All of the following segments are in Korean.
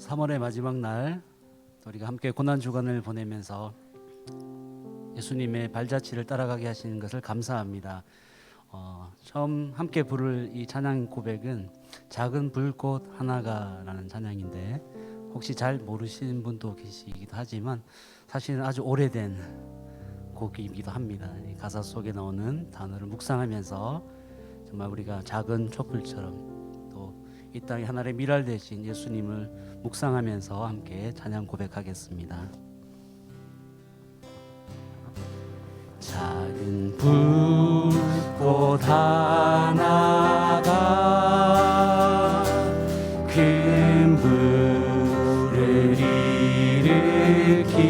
3월의 마지막 날 우리가 함께 고난주간을 보내면서 예수님의 발자취를 따라가게 하시는 것을 감사합니다. 처음 함께 부를 이 찬양 고백은 작은 불꽃 하나가라는 찬양인데 혹시 잘 모르시는 분도 계시기도 하지만 사실은 아주 오래된 곡이기도 합니다. 이 가사 속에 나오는 단어를 묵상하면서 정말 우리가 작은 촛불처럼 또 이 땅에 하나의 미랄 되신 예수님을 묵상하면서 함께 찬양 고백하겠습니다. 작은 불꽃 하나가 큰 불을 일으키어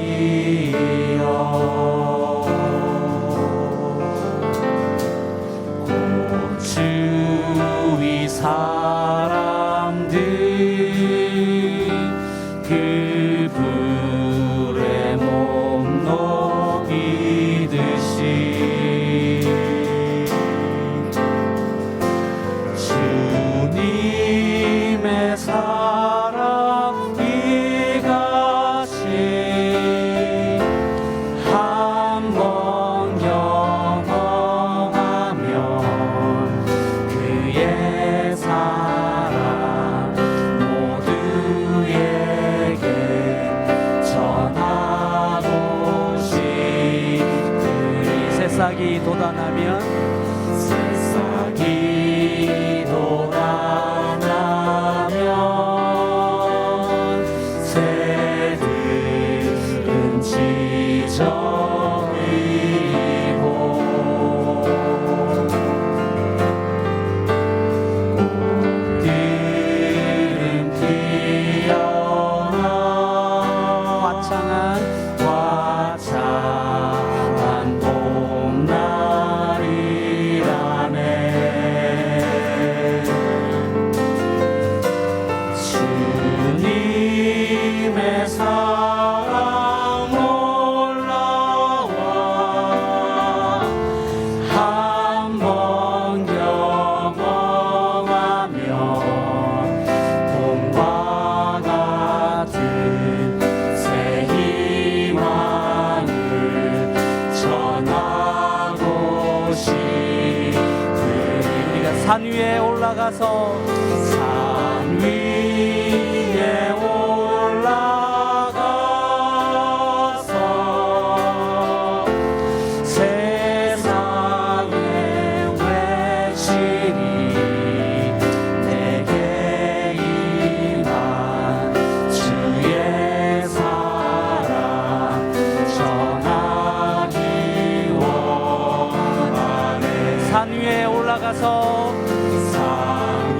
고추위 사람들 그 불에 몸 녹이듯이 주님의 사랑 이같이 한번 경험하면 그의 사랑 모두에게 전하고 싶으리. 새싹이 돋아나면 새들은 지저귀고 꽃들은 피어나 화창한 봄날이라네. 주님의 사랑 올라와 한번 경험하면 봄과 같은 새 희망을 전하고 싶으리. 우리가 산 위에 올라가서 산 위에 올라가서 세상에 외치리. 내게 임한 주의 사랑 전하기 원하네. 산 위에 올라가서 산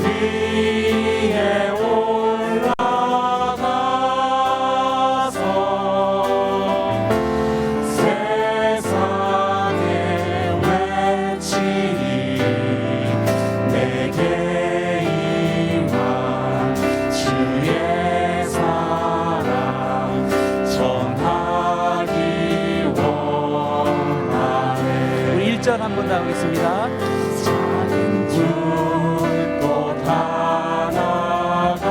위에 올라가서 세상에 외치리. 내게 임한 주의 사랑 전하기 원하네. 우리 1절 한 번 더 하겠습니다. 작은 불꽃 하나가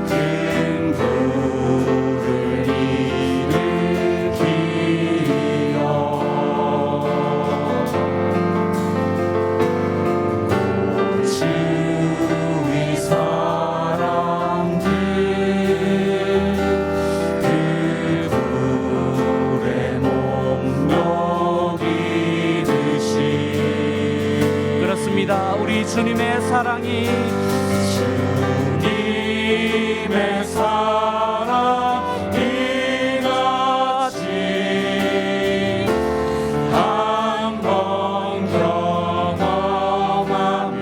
큰 불을 일으키어 고추위 사람들 그 불에 몸 녹이듯이. 그렇습니다. 우리 주님의 사랑이 주님의 사랑 이같이 한번 경험하면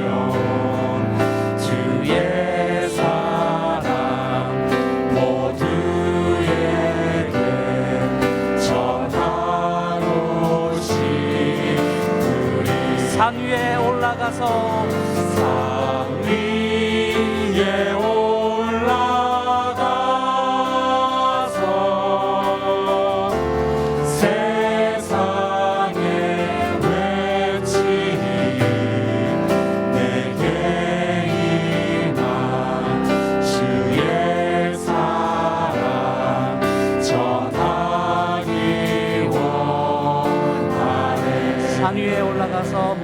주의 사랑 모두에게 전하고 싶으리. 산 위에 올라가서 산 위에 올라가서 세상에 외치리. 내게 임한 주 올라가서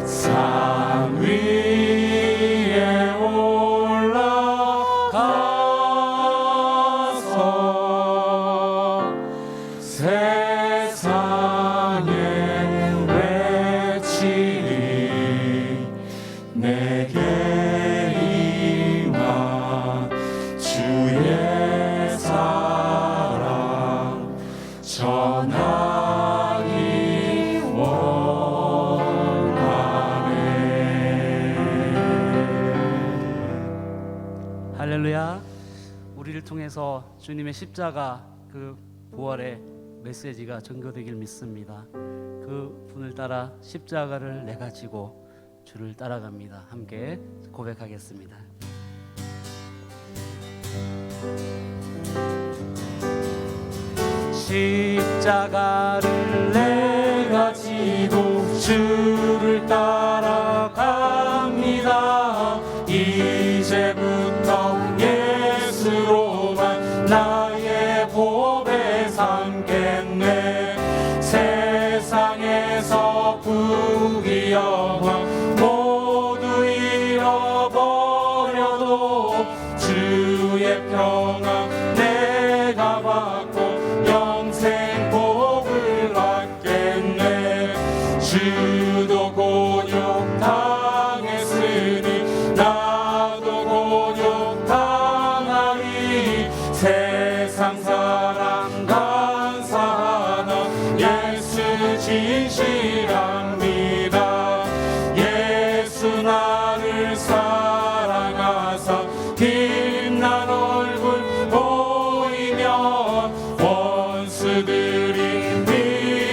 산 위에 올라가서 세상에 외치리 내게 임한 주의 사랑 전하기 원하네. 할렐루야. 우리를 통해서 주님의 십자가 그 부활의 메시지가 전거되길 믿습니다. 그 분을 따라 십자가를 내가 지고 주를 따라갑니다. 함께 고백하겠습니다. 십자가를 내가 지고 주를 따라갑니다. 이제부터 예수로만 나의 보배 삼겠네. 세상에서 부귀 영광 모두 잃어버려도 주의 평강 내가 받고 영생 복을 받겠네. 주도 곤욕 당했으니 나도 곤욕 당하리. 세상 사랑 감사하나 예수 진실합니다. 예수 나를 사랑하사 빛난 얼굴 보이면 원수들이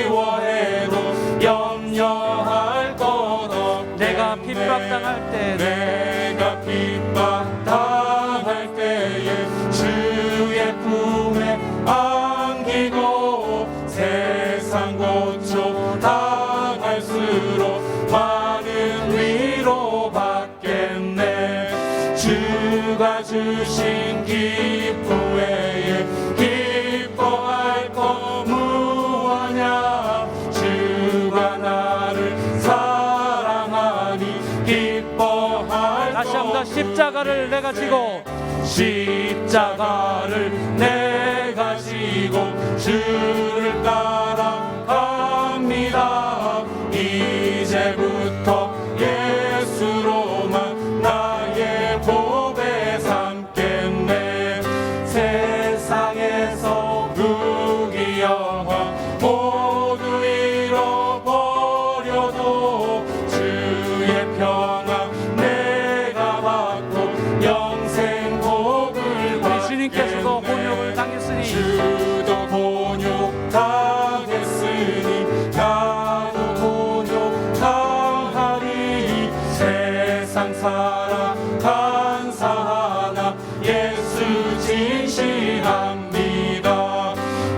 미워해도 염려할 것 없네. 내가 핍박당할 때 내가 핍박당할 때에 주의 품에 안기고 세상 고초 당할수록 많은 위로 받겠네. 주가 주신 기쁨 외에 기뻐할 거 무엇냐. 주가 나를 사랑하니 기뻐할 다시 한번 십자가를 내가 지고 십자가를 내가 지고 주를 따라갑니다. 이제부터 예수로만 나의 보배 삼겠네. 세상에서 부귀 영광 모두 잃어버려도 주의 평강 내가 받고 영생 복을 받겠네. 주님께서도 곤욕을 당했으니 주도 곤욕 당했으니 나도 곤욕 당하리. 세상 사랑 감사하나 예수 진실합니다.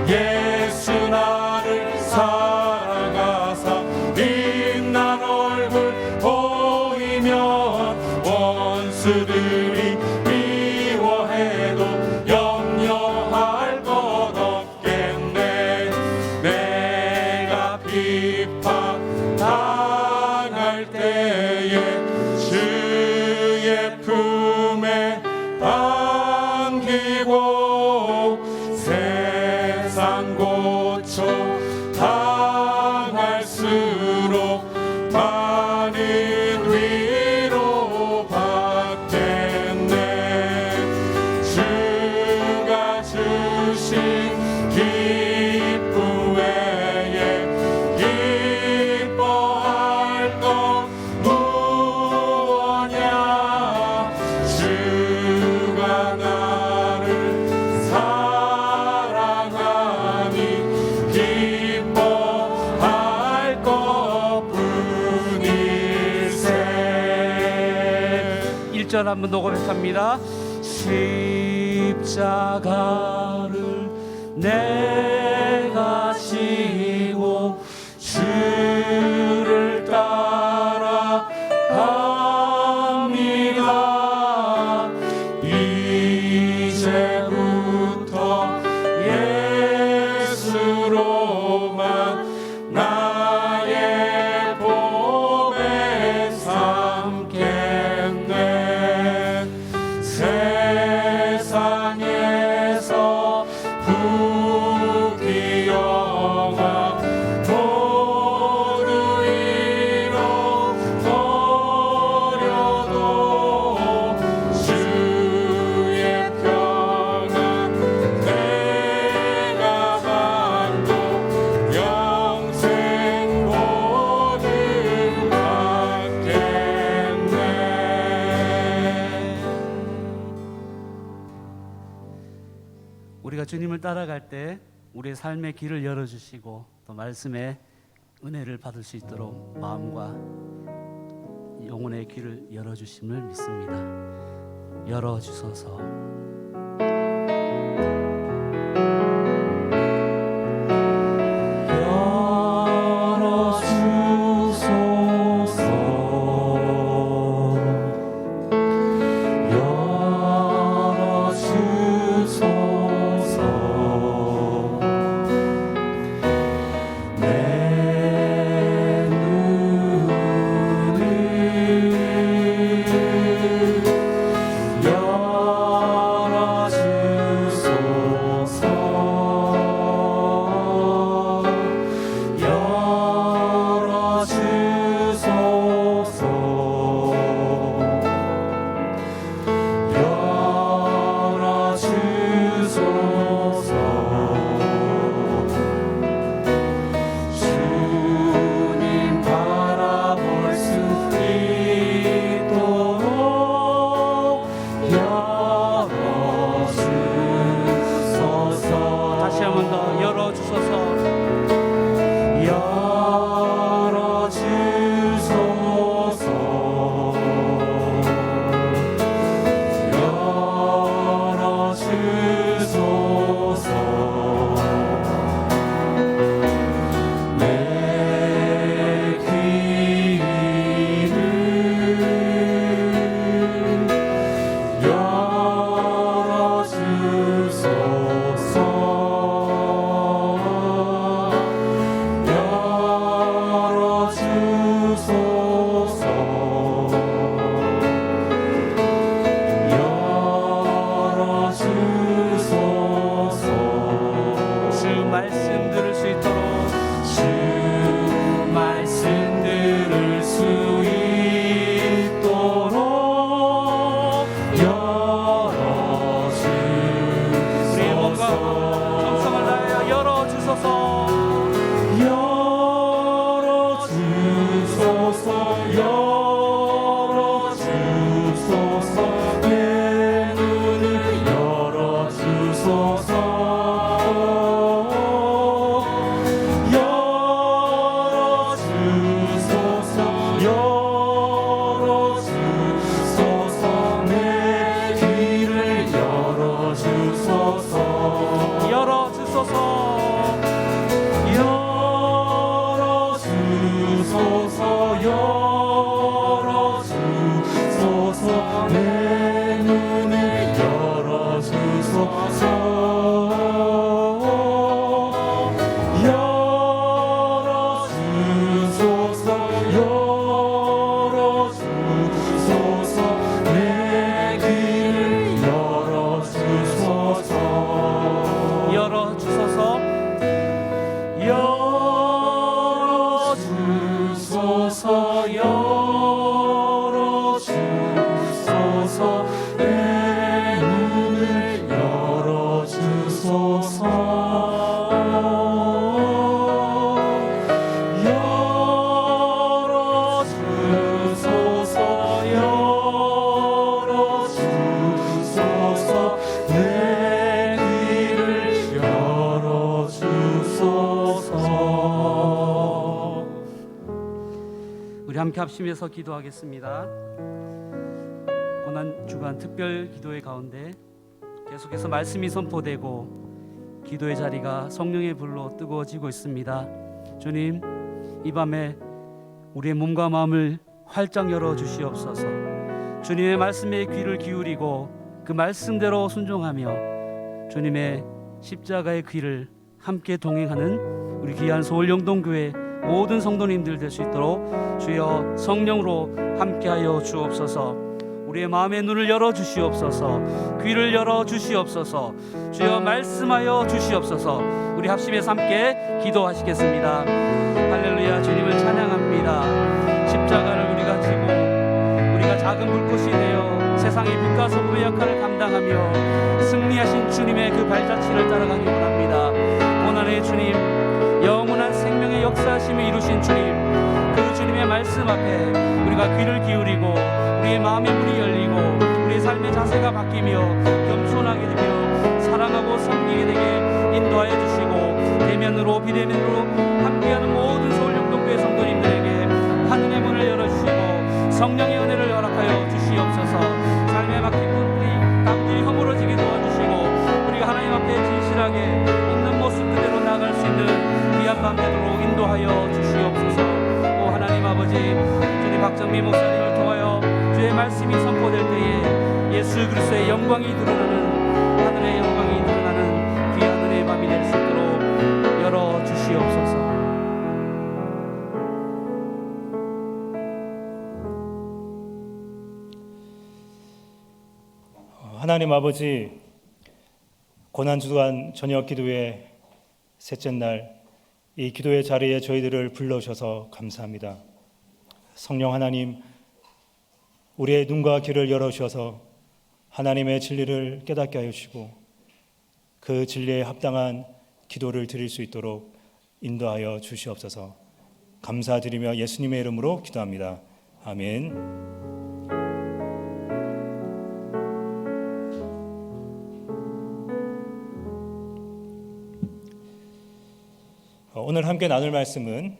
예수 나를 사랑하사 빛난 얼굴 보이면 원수들이 미워해도 염려할 것 없겠네. 내가 핍박 당할 때에 주의 품에 안기고 세상 고초 당할수록 많은 위로 받겠네. 주가 주신 기쁨 외에 기뻐할 것 무엇냐. 주가 나를 사랑하니 기뻐할 것뿐일세. 1절 한번 더 고백합니다. 십자가를 내가 지고 주를 따라갑니다. 이제부터 예수로만 나의 우리가 주님을 따라갈 때 우리의 삶의 길을 열어주시고 또 말씀의 은혜를 받을 수 있도록 마음과 영혼의 길을 열어주심을 믿습니다. 열어주소서. 함께 합심해서 기도하겠습니다. 고난주간 특별 기도회 가운데 계속해서 말씀이 선포되고 기도의 자리가 성령의 불로 뜨거워지고 있습니다. 주님, 이 밤에 우리의 몸과 마음을 활짝 열어주시옵소서. 주님의 말씀에 귀를 기울이고 그 말씀대로 순종하며 주님의 십자가의 귀를 함께 동행하는 우리 귀한 서울영동교회 모든 성도님들 될 수 있도록 주여 성령으로 함께하여 주옵소서. 우리의 마음의 눈을 열어주시옵소서. 귀를 열어주시옵소서. 주여 말씀하여 주시옵소서. 우리 합심해서 함께 기도하시겠습니다. 할렐루야. 주님을 찬양합니다. 십자가를 우리가 지고 우리가 작은 불꽃이 되어 세상의 빛과 소금의 역할을 감당하며 승리하신 주님의 그 발자취를 따라가기 원합니다. 고난의 주님, 영원한 생명의 역사하심을 이루신 주님, 그 주님의 말씀 앞에 우리가 귀를 기울이고 우리의 마음의 문이 열리고 우리의 삶의 자세가 바뀌며 겸손하게 되며 사랑하고 섬기게 되게 인도하여 주시고, 대면으로 비대면으로 함께하는 모든 서울영동교회 성도님들에게 하늘의 문을 열어주시고 성령의 은혜를 허락하여 주시옵소서. 삶에 막힌 분들이 남들이 허물어지게 도와주시고, 우리가 하나님 앞에 진실하게 있는 모습 그대로 나아갈 수 있는 귀한 밤 되도록 인도하여 주시옵소서. 오 하나님 아버지, 주님 박정미 목사님을 통하여 주의 말씀이 선포될 때에 예수 그리스도의 영광이 드러나는, 하늘의 영광이 드러나는 귀한 은혜의 밤이 될 수 있도록 열어 주시옵소서. 하나님 아버지, 고난주간 저녁 기도회 셋째 날 이 기도의 자리에 저희들을 불러주셔서 감사합니다. 성령 하나님, 우리의 눈과 귀를 열어주셔서 하나님의 진리를 깨닫게 하여 주시고 그 진리에 합당한 기도를 드릴 수 있도록 인도하여 주시옵소서. 감사드리며 예수님의 이름으로 기도합니다. 아멘. 오늘 함께 나눌 말씀은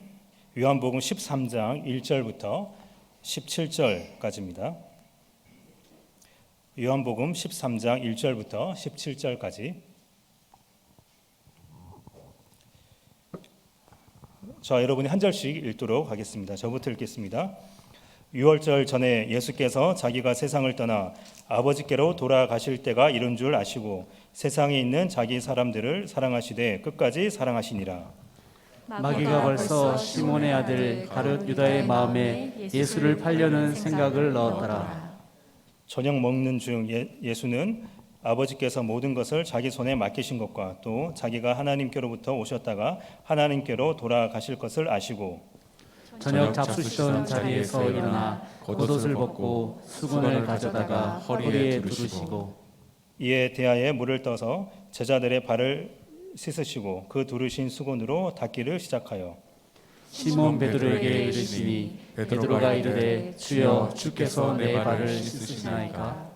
요한복음 13장 1절부터 17절까지입니다. 요한복음 13장 1절부터 17절까지. 자, 여러분이 한 절씩 읽도록 하겠습니다. 저부터 읽겠습니다. 6월절 전에 예수께서 자기가 세상을 떠나 아버지께로 돌아가실 때가 이른 줄 아시고 세상에 있는 자기 사람들을 사랑하시되 끝까지 사랑하시니라. 마귀가 벌써 시몬의 아들 가룟 유다의 마음에 예수를 팔려는 생각을 넣었더라. 저녁 먹는 중 예수는 아버지께서 모든 것을 자기 손에 맡기신 것과 또 자기가 하나님께로부터 오셨다가 하나님께로 돌아가실 것을 아시고 저녁 잡수시던 자리에서 일어나 겉옷을 벗고 수건을 가져다가 허리에 두르시고 이에 대야에 물을 떠서 제자들의 발을 씻으시고 그 두르신 수건으로 닦기를 시작하여 시몬 베드로에게 이르시니 베드로가 이르되 주여 주께서 내 발을 씻으시나이까.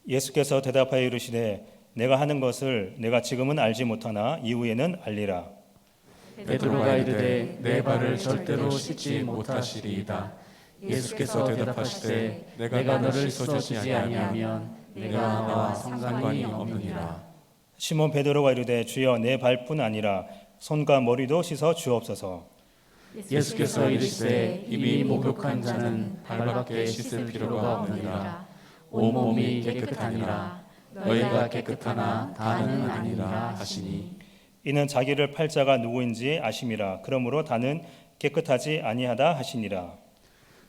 예수께서 대답하여 이르시되 내가 하는 것을 내가 지금은 알지 못하나 이후에는 알리라. 베드로가 이르되 내 발을 절대로 씻지 못하시리이다. 예수께서 대답하시되 내가 너를 씻어주지 아니하면 내가 나와 상관이 없느니라. 시몬 베드로가 이르되 주여 내 발뿐 아니라 손과 머리도 씻어 주옵소서. 예수께서 이르시되 이미 목욕한 자는 발밖에 씻을 필요가 없느니라. 온몸이 깨끗하니라. 너희가 깨끗하나 다는 아니라 하시니 이는 자기를 팔 자가 누구인지 아심이라. 그러므로 다는 깨끗하지 아니하다 하시니라.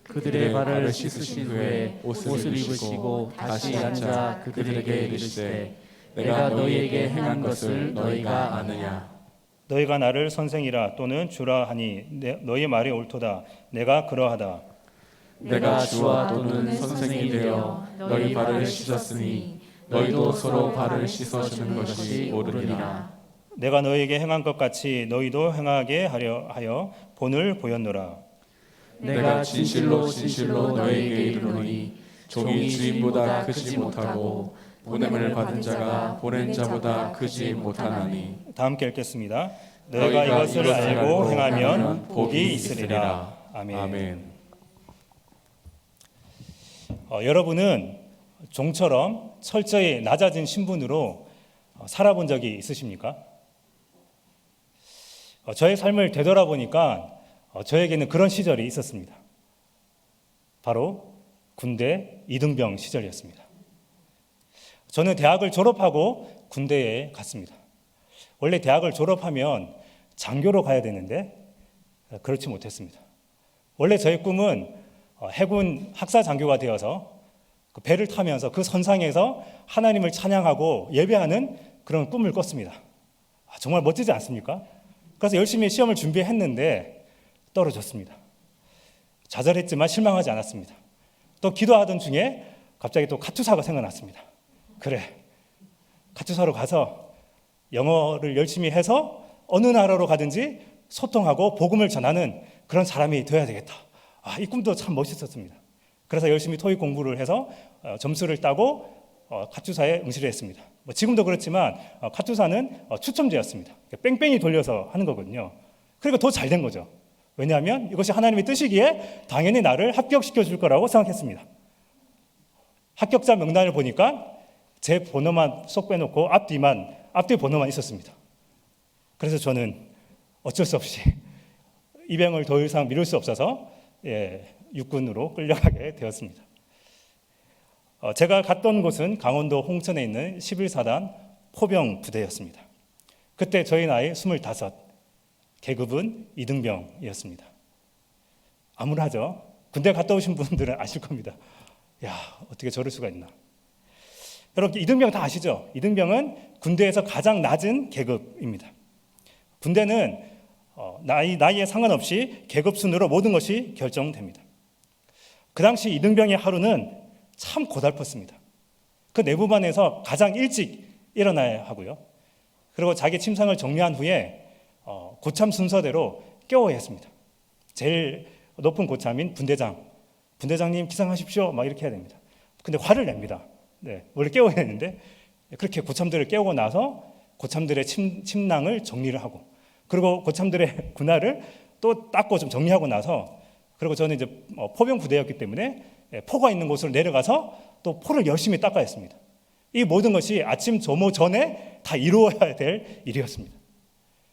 그들의 발을 씻으신 후에 옷을 입으시고 다시 앉아 그들에게 이르시되 내가 너희에게 행한 것을 너희가 아느냐. 너희가 나를 선생이라 또는 주라 하니 너희 말이 옳도다. 내가 그러하다. 내가 주와 또는 선생이 되어 너희 발을 씻었으니 너희도 서로 발을 씻어주는 것이 옳으니라. 내가 너희에게 행한 것 같이 너희도 행하게 하여 본을 보였노라. 내가 진실로 진실로 너희에게 이르노니 종이 주인보다 크지 못하고 보냄을 받은 자가 보낸 자보다 크지 못하나니. 다 함께 읽겠습니다. 너희가 이것을 알고 행하면 복이 있으리라. 아멘. 여러분은 종처럼 철저히 낮아진 신분으로 살아본 적이 있으십니까? 저의 삶을 되돌아보니까 저에게는 그런 시절이 있었습니다. 바로 군대 이등병 시절이었습니다. 저는 대학을 졸업하고 군대에 갔습니다. 원래 대학을 졸업하면 장교로 가야 되는데 그렇지 못했습니다. 원래 저의 꿈은 해군 학사 장교가 되어서 그 배를 타면서 그 선상에서 하나님을 찬양하고 예배하는 그런 꿈을 꿨습니다. 정말 멋지지 않습니까? 그래서 열심히 시험을 준비했는데 떨어졌습니다. 좌절했지만 실망하지 않았습니다. 또 기도하던 중에 갑자기 또 카투사가 생각났습니다. 그래, 카투사로 가서 영어를 열심히 해서 어느 나라로 가든지 소통하고 복음을 전하는 그런 사람이 되어야 되겠다. 이 꿈도 참 멋있었습니다. 그래서 열심히 토익 공부를 해서 점수를 따고 카투사에 응시를 했습니다. 지금도 그렇지만 카투사는 추첨제였습니다. 뺑뺑이 돌려서 하는 거거든요. 그리고 더 잘 된 거죠. 왜냐하면 이것이 하나님의 뜻이기에 당연히 나를 합격시켜 줄 거라고 생각했습니다. 합격자 명단을 보니까 제 번호만 쏙 빼놓고 앞뒤 번호만 있었습니다. 그래서 저는 어쩔 수 없이 입양을 더 이상 미룰 수 없어서 육군으로 끌려가게 되었습니다. 제가 갔던 곳은 강원도 홍천에 있는 11사단 포병 부대였습니다. 그때 저희 나이 25, 계급은 이등병이었습니다. 암울하죠? 군대 갔다 오신 분들은 아실 겁니다. 야, 어떻게 저럴 수가 있나. 여러분, 이등병 다 아시죠? 이등병은 군대에서 가장 낮은 계급입니다. 군대는 나이에 상관없이 계급 순으로 모든 것이 결정됩니다. 그 당시 이등병의 하루는 참 고달팠습니다. 그 내부반에서 가장 일찍 일어나야 하고요. 그리고 자기 침상을 정리한 후에 고참 순서대로 깨워야 했습니다. 제일 높은 고참인 분대장님 기상하십시오. 막 이렇게 해야 됩니다. 근데 화를 냅니다. 원래 깨워야 했는데 그렇게 고참들을 깨우고 나서 고참들의 침낭을 정리를 하고, 그리고 고참들의 군화를 또 닦고 좀 정리하고 나서, 그리고 저는 이제 포병 부대였기 때문에 포가 있는 곳으로 내려가서 또 포를 열심히 닦아야 했습니다. 이 모든 것이 아침 조모 전에 다 이루어야 될 일이었습니다.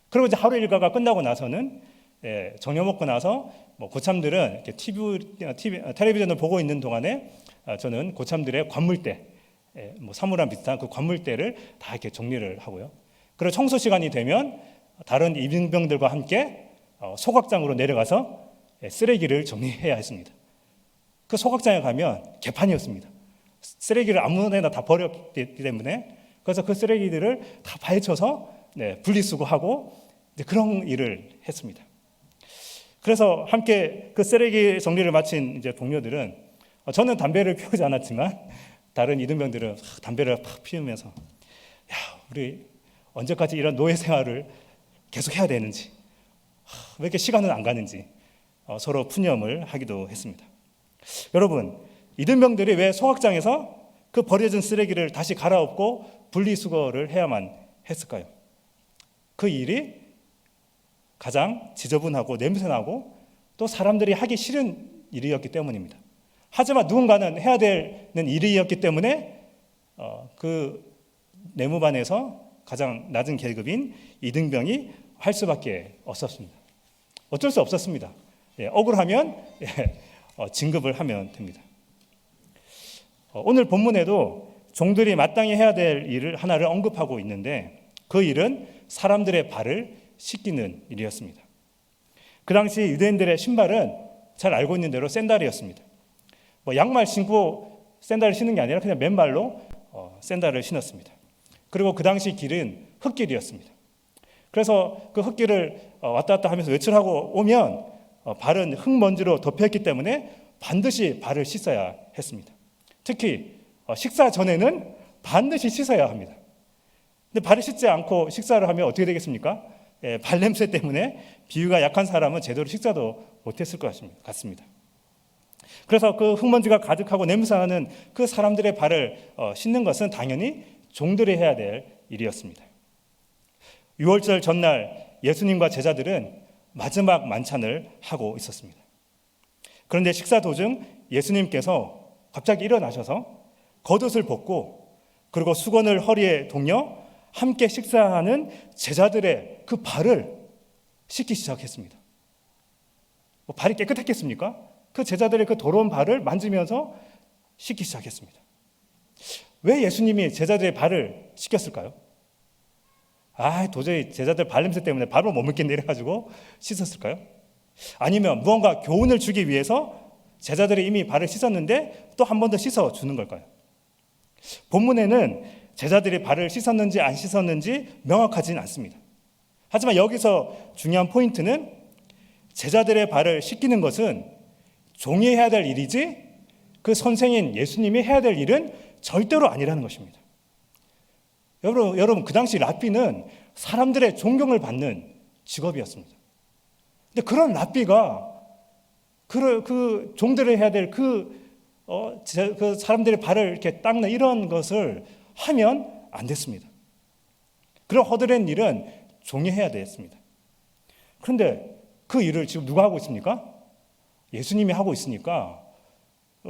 그리고 이제 하루 일과가 끝나고 나서는 저녁 먹고 나서 고참들은 이렇게 텔레비전을 보고 있는 동안에 저는 고참들의 관물대, 사물함 비슷한 그 관물대를 다 이렇게 정리를 하고요. 그리고 청소 시간이 되면 다른 이등병들과 함께 소각장으로 내려가서 쓰레기를 정리해야 했습니다. 그 소각장에 가면 개판이었습니다. 쓰레기를 아무 데나 다 버렸기 때문에, 그래서 그 쓰레기들을 다 파헤쳐서 분리수거하고 그런 일을 했습니다. 그래서 함께 그 쓰레기 정리를 마친 이제 동료들은, 저는 담배를 피우지 않았지만 다른 이등병들은 담배를 팍 피우면서, 야, 우리 언제까지 이런 노예 생활을 계속 해야 되는지, 왜 이렇게 시간은 안 가는지 서로 푸념을 하기도 했습니다. 여러분, 이등병들이 왜 소각장에서 그 버려진 쓰레기를 다시 갈아엎고 분리수거를 해야만 했을까요? 그 일이 가장 지저분하고 냄새나고 또 사람들이 하기 싫은 일이었기 때문입니다. 하지만 누군가는 해야 되는 일이었기 때문에 그 내무반에서 가장 낮은 계급인 이등병이 할 수밖에 없었습니다. 어쩔 수 없었습니다. 억울하면 진급을 하면 됩니다. 오늘 본문에도 종들이 마땅히 해야 될 일을 하나를 언급하고 있는데, 그 일은 사람들의 발을 씻기는 일이었습니다. 그 당시 유대인들의 신발은 잘 알고 있는 대로 샌들이었습니다. 양말 신고 샌들을 신는 게 아니라 그냥 맨발로 샌들을 신었습니다. 그리고 그 당시 길은 흙길이었습니다. 그래서 그 흙길을 왔다 갔다 하면서 외출하고 오면 발은 흙먼지로 덮여있기 때문에 반드시 발을 씻어야 했습니다. 특히 식사 전에는 반드시 씻어야 합니다. 근데 발을 씻지 않고 식사를 하면 어떻게 되겠습니까? 발냄새 때문에 비위가 약한 사람은 제대로 식사도 못했을 것 같습니다. 그래서 그 흙먼지가 가득하고 냄새나는 그 사람들의 발을 씻는 것은 당연히 종들이 해야 될 일이었습니다. 유월절 전날 예수님과 제자들은 마지막 만찬을 하고 있었습니다. 그런데 식사 도중 예수님께서 갑자기 일어나셔서 겉옷을 벗고, 그리고 수건을 허리에 동여 함께 식사하는 제자들의 그 발을 씻기 시작했습니다. 발이 깨끗했겠습니까? 그 제자들의 그 더러운 발을 만지면서 씻기 시작했습니다. 왜 예수님이 제자들의 발을 씻겼을까요? 도저히 제자들 발냄새 때문에 밥을 못 먹겠네 이래가지고 씻었을까요? 아니면 무언가 교훈을 주기 위해서 제자들이 이미 발을 씻었는데 또 한 번 더 씻어 주는 걸까요? 본문에는 제자들이 발을 씻었는지 안 씻었는지 명확하지는 않습니다. 하지만 여기서 중요한 포인트는 제자들의 발을 씻기는 것은 종이 해야 될 일이지 그 선생인 예수님이 해야 될 일은 절대로 아니라는 것입니다. 여러분, 그 당시 랍비는 사람들의 존경을 받는 직업이었습니다. 근데 그런 랍비가 그 종들을 해야 될 그 그 사람들의 발을 이렇게 닦는 이런 것을 하면 안 됐습니다. 그런 허드렛 일은 종이해야 됐습니다. 그런데 그 일을 지금 누가 하고 있습니까? 예수님이 하고 있으니까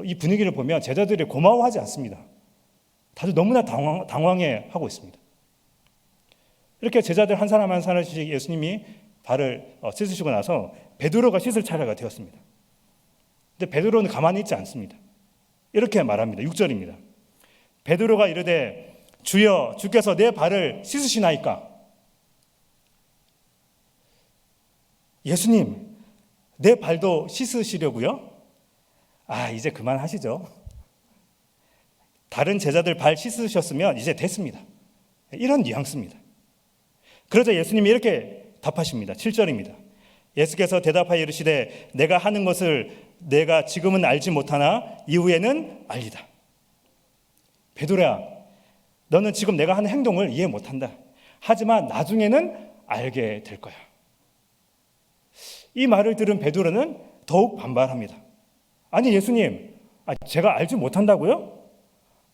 이 분위기를 보면 제자들이 고마워하지 않습니다. 다들 너무나 당황해 하고 있습니다. 이렇게 제자들 한 사람 한 사람씩 예수님이 발을 씻으시고 나서 베드로가 씻을 차례가 되었습니다. 근데 베드로는 가만히 있지 않습니다. 이렇게 말합니다. 6절입니다. 베드로가 이르되 주여 주께서 내 발을 씻으시나이까? 예수님 내 발도 씻으시려고요? 이제 그만하시죠. 다른 제자들 발 씻으셨으면 이제 됐습니다. 이런 뉘앙스입니다. 그러자 예수님이 이렇게 답하십니다. 7절입니다. 예수께서 대답하여 이르시되 내가 하는 것을 내가 지금은 알지 못하나 이후에는 알리다. 베드로야, 너는 지금 내가 하는 행동을 이해 못한다. 하지만 나중에는 알게 될 거야. 이 말을 들은 베드로는 더욱 반발합니다. 아니 예수님, 제가 알지 못한다고요?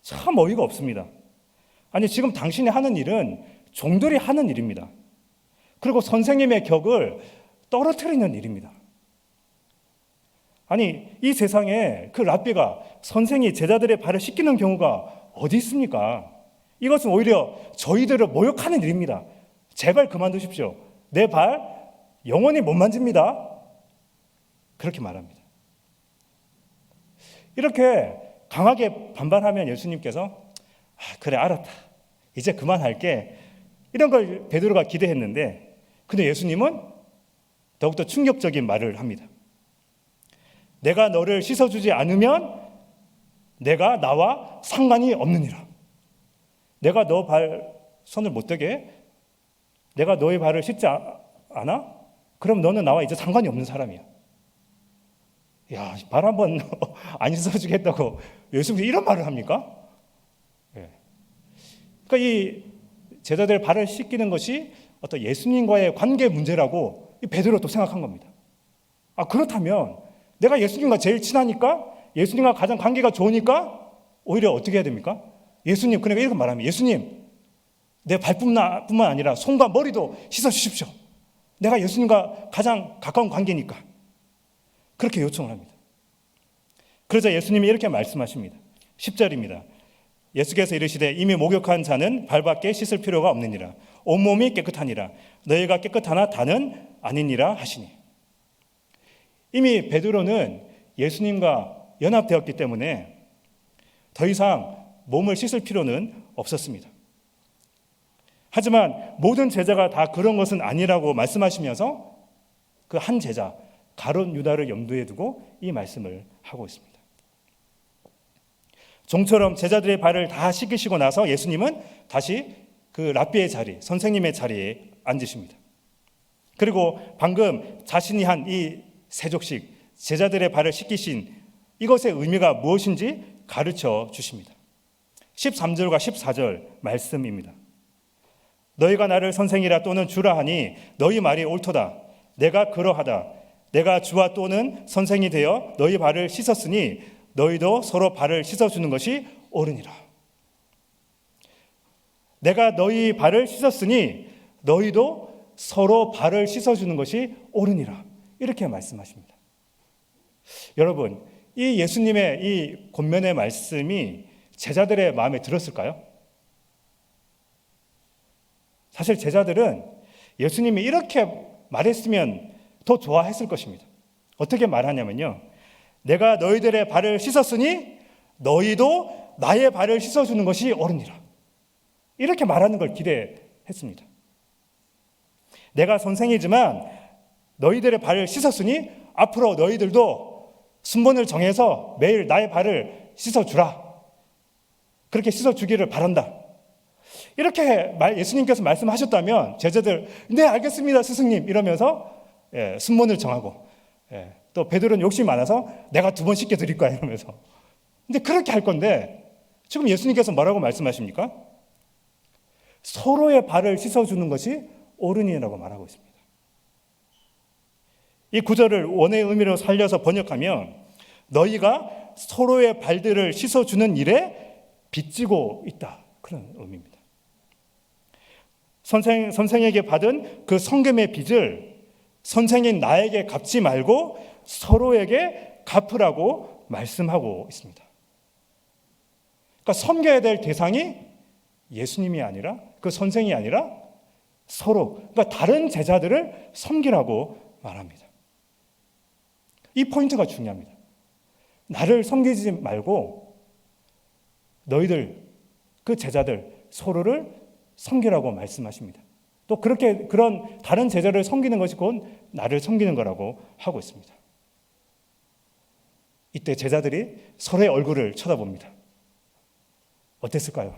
참 어이가 없습니다. 아니 지금 당신이 하는 일은 종들이 하는 일입니다. 그리고 선생님의 격을 떨어뜨리는 일입니다. 아니 이 세상에 그 랍비가 선생이 제자들의 발을 씻기는 경우가 어디 있습니까? 이것은 오히려 저희들을 모욕하는 일입니다. 제발 그만두십시오. 내 발 영원히 못 만집니다. 그렇게 말합니다. 이렇게 강하게 반발하면 예수님께서 그래 알았다. 이제 그만할게. 이런 걸 베드로가 기대했는데 근데 예수님은 더욱더 충격적인 말을 합니다. 내가 너를 씻어주지 않으면 내가 나와 상관이 없느니라. 내가 너 발 손을 못 대게 내가 너의 발을 씻지 않아? 그럼 너는 나와 이제 상관이 없는 사람이야. 야, 발 한번 안 씻어주겠다고 예수님이 이런 말을 합니까? 그러니까 이 제자들 발을 씻기는 것이 어떤 예수님과의 관계 문제라고 베드로도 생각한 겁니다. 그렇다면 내가 예수님과 제일 친하니까 예수님과 가장 관계가 좋으니까 오히려 어떻게 해야 됩니까? 예수님, 그러니까 이렇게 말하면 예수님, 내 발뿐만 아니라 손과 머리도 씻어주십시오. 내가 예수님과 가장 가까운 관계니까. 그렇게 요청을 합니다. 그러자 예수님이 이렇게 말씀하십니다. 10절입니다. 예수께서 이르시되 이미 목욕한 자는 발밖에 씻을 필요가 없느니라. 온몸이 깨끗하니라. 너희가 깨끗하나 다는 아니니라 하시니. 이미 베드로는 예수님과 연합되었기 때문에 더 이상 몸을 씻을 필요는 없었습니다. 하지만 모든 제자가 다 그런 것은 아니라고 말씀하시면서 그 한 제자 가룟 유다를 염두에 두고 이 말씀을 하고 있습니다. 종처럼 제자들의 발을 다 씻기시고 나서 예수님은 다시 그 랍비의 자리, 선생님의 자리에 앉으십니다. 그리고 방금 자신이 한 이 세족식, 제자들의 발을 씻기신 이것의 의미가 무엇인지 가르쳐 주십니다. 13절과 14절 말씀입니다. 너희가 나를 선생이라 또는 주라 하니 너희 말이 옳도다. 내가 그러하다. 내가 주와 또는 선생이 되어 너희 발을 씻었으니 너희도 서로 발을 씻어주는 것이 옳으니라. 내가 너희 발을 씻었으니 너희도 서로 발을 씻어주는 것이 옳으니라. 이렇게 말씀하십니다. 여러분, 이 예수님의 이 권면의 말씀이 제자들의 마음에 들었을까요? 사실 제자들은 예수님이 이렇게 말했으면 더 좋아했을 것입니다. 어떻게 말하냐면요. 내가 너희들의 발을 씻었으니 너희도 나의 발을 씻어주는 것이 옳으니라. 이렇게 말하는 걸 기대했습니다. 내가 선생이지만 너희들의 발을 씻었으니 앞으로 너희들도 순번을 정해서 매일 나의 발을 씻어주라. 그렇게 씻어주기를 바란다. 이렇게 예수님께서 말씀하셨다면 제자들 네 알겠습니다 스승님 이러면서 순번을 정하고 또 베드로는 욕심이 많아서 내가 2번 씻겨드릴 거야 이러면서 근데 그렇게 할 건데 지금 예수님께서 뭐라고 말씀하십니까? 서로의 발을 씻어주는 것이 옳으니라고 말하고 있습니다. 이 구절을 원의 의미로 살려서 번역하면 너희가 서로의 발들을 씻어주는 일에 빚지고 있다. 그런 의미입니다. 선생에게 받은 그 성금의 빚을 선생인 나에게 갚지 말고 서로에게 갚으라고 말씀하고 있습니다. 그러니까 섬겨야 될 대상이 예수님이 아니라, 그 선생이 아니라 서로, 그러니까 다른 제자들을 섬기라고 말합니다. 이 포인트가 중요합니다. 나를 섬기지 말고 너희들, 그 제자들 서로를 섬기라고 말씀하십니다. 또 그렇게 그런 다른 제자를 섬기는 것이 곧 나를 섬기는 거라고 하고 있습니다. 이때 제자들이 서로의 얼굴을 쳐다봅니다. 어땠을까요?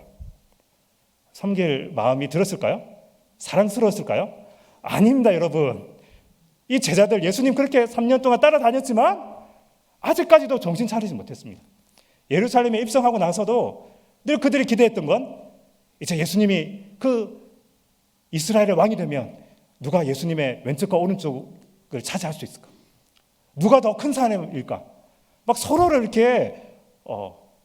섬길 마음이 들었을까요? 사랑스러웠을까요? 아닙니다, 여러분. 이 제자들 예수님 그렇게 3년 동안 따라다녔지만 아직까지도 정신 차리지 못했습니다. 예루살렘에 입성하고 나서도 늘 그들이 기대했던 건 이제 예수님이 그 이스라엘의 왕이 되면 누가 예수님의 왼쪽과 오른쪽을 차지할 수 있을까? 누가 더 큰 사람일까? 막 서로를 이렇게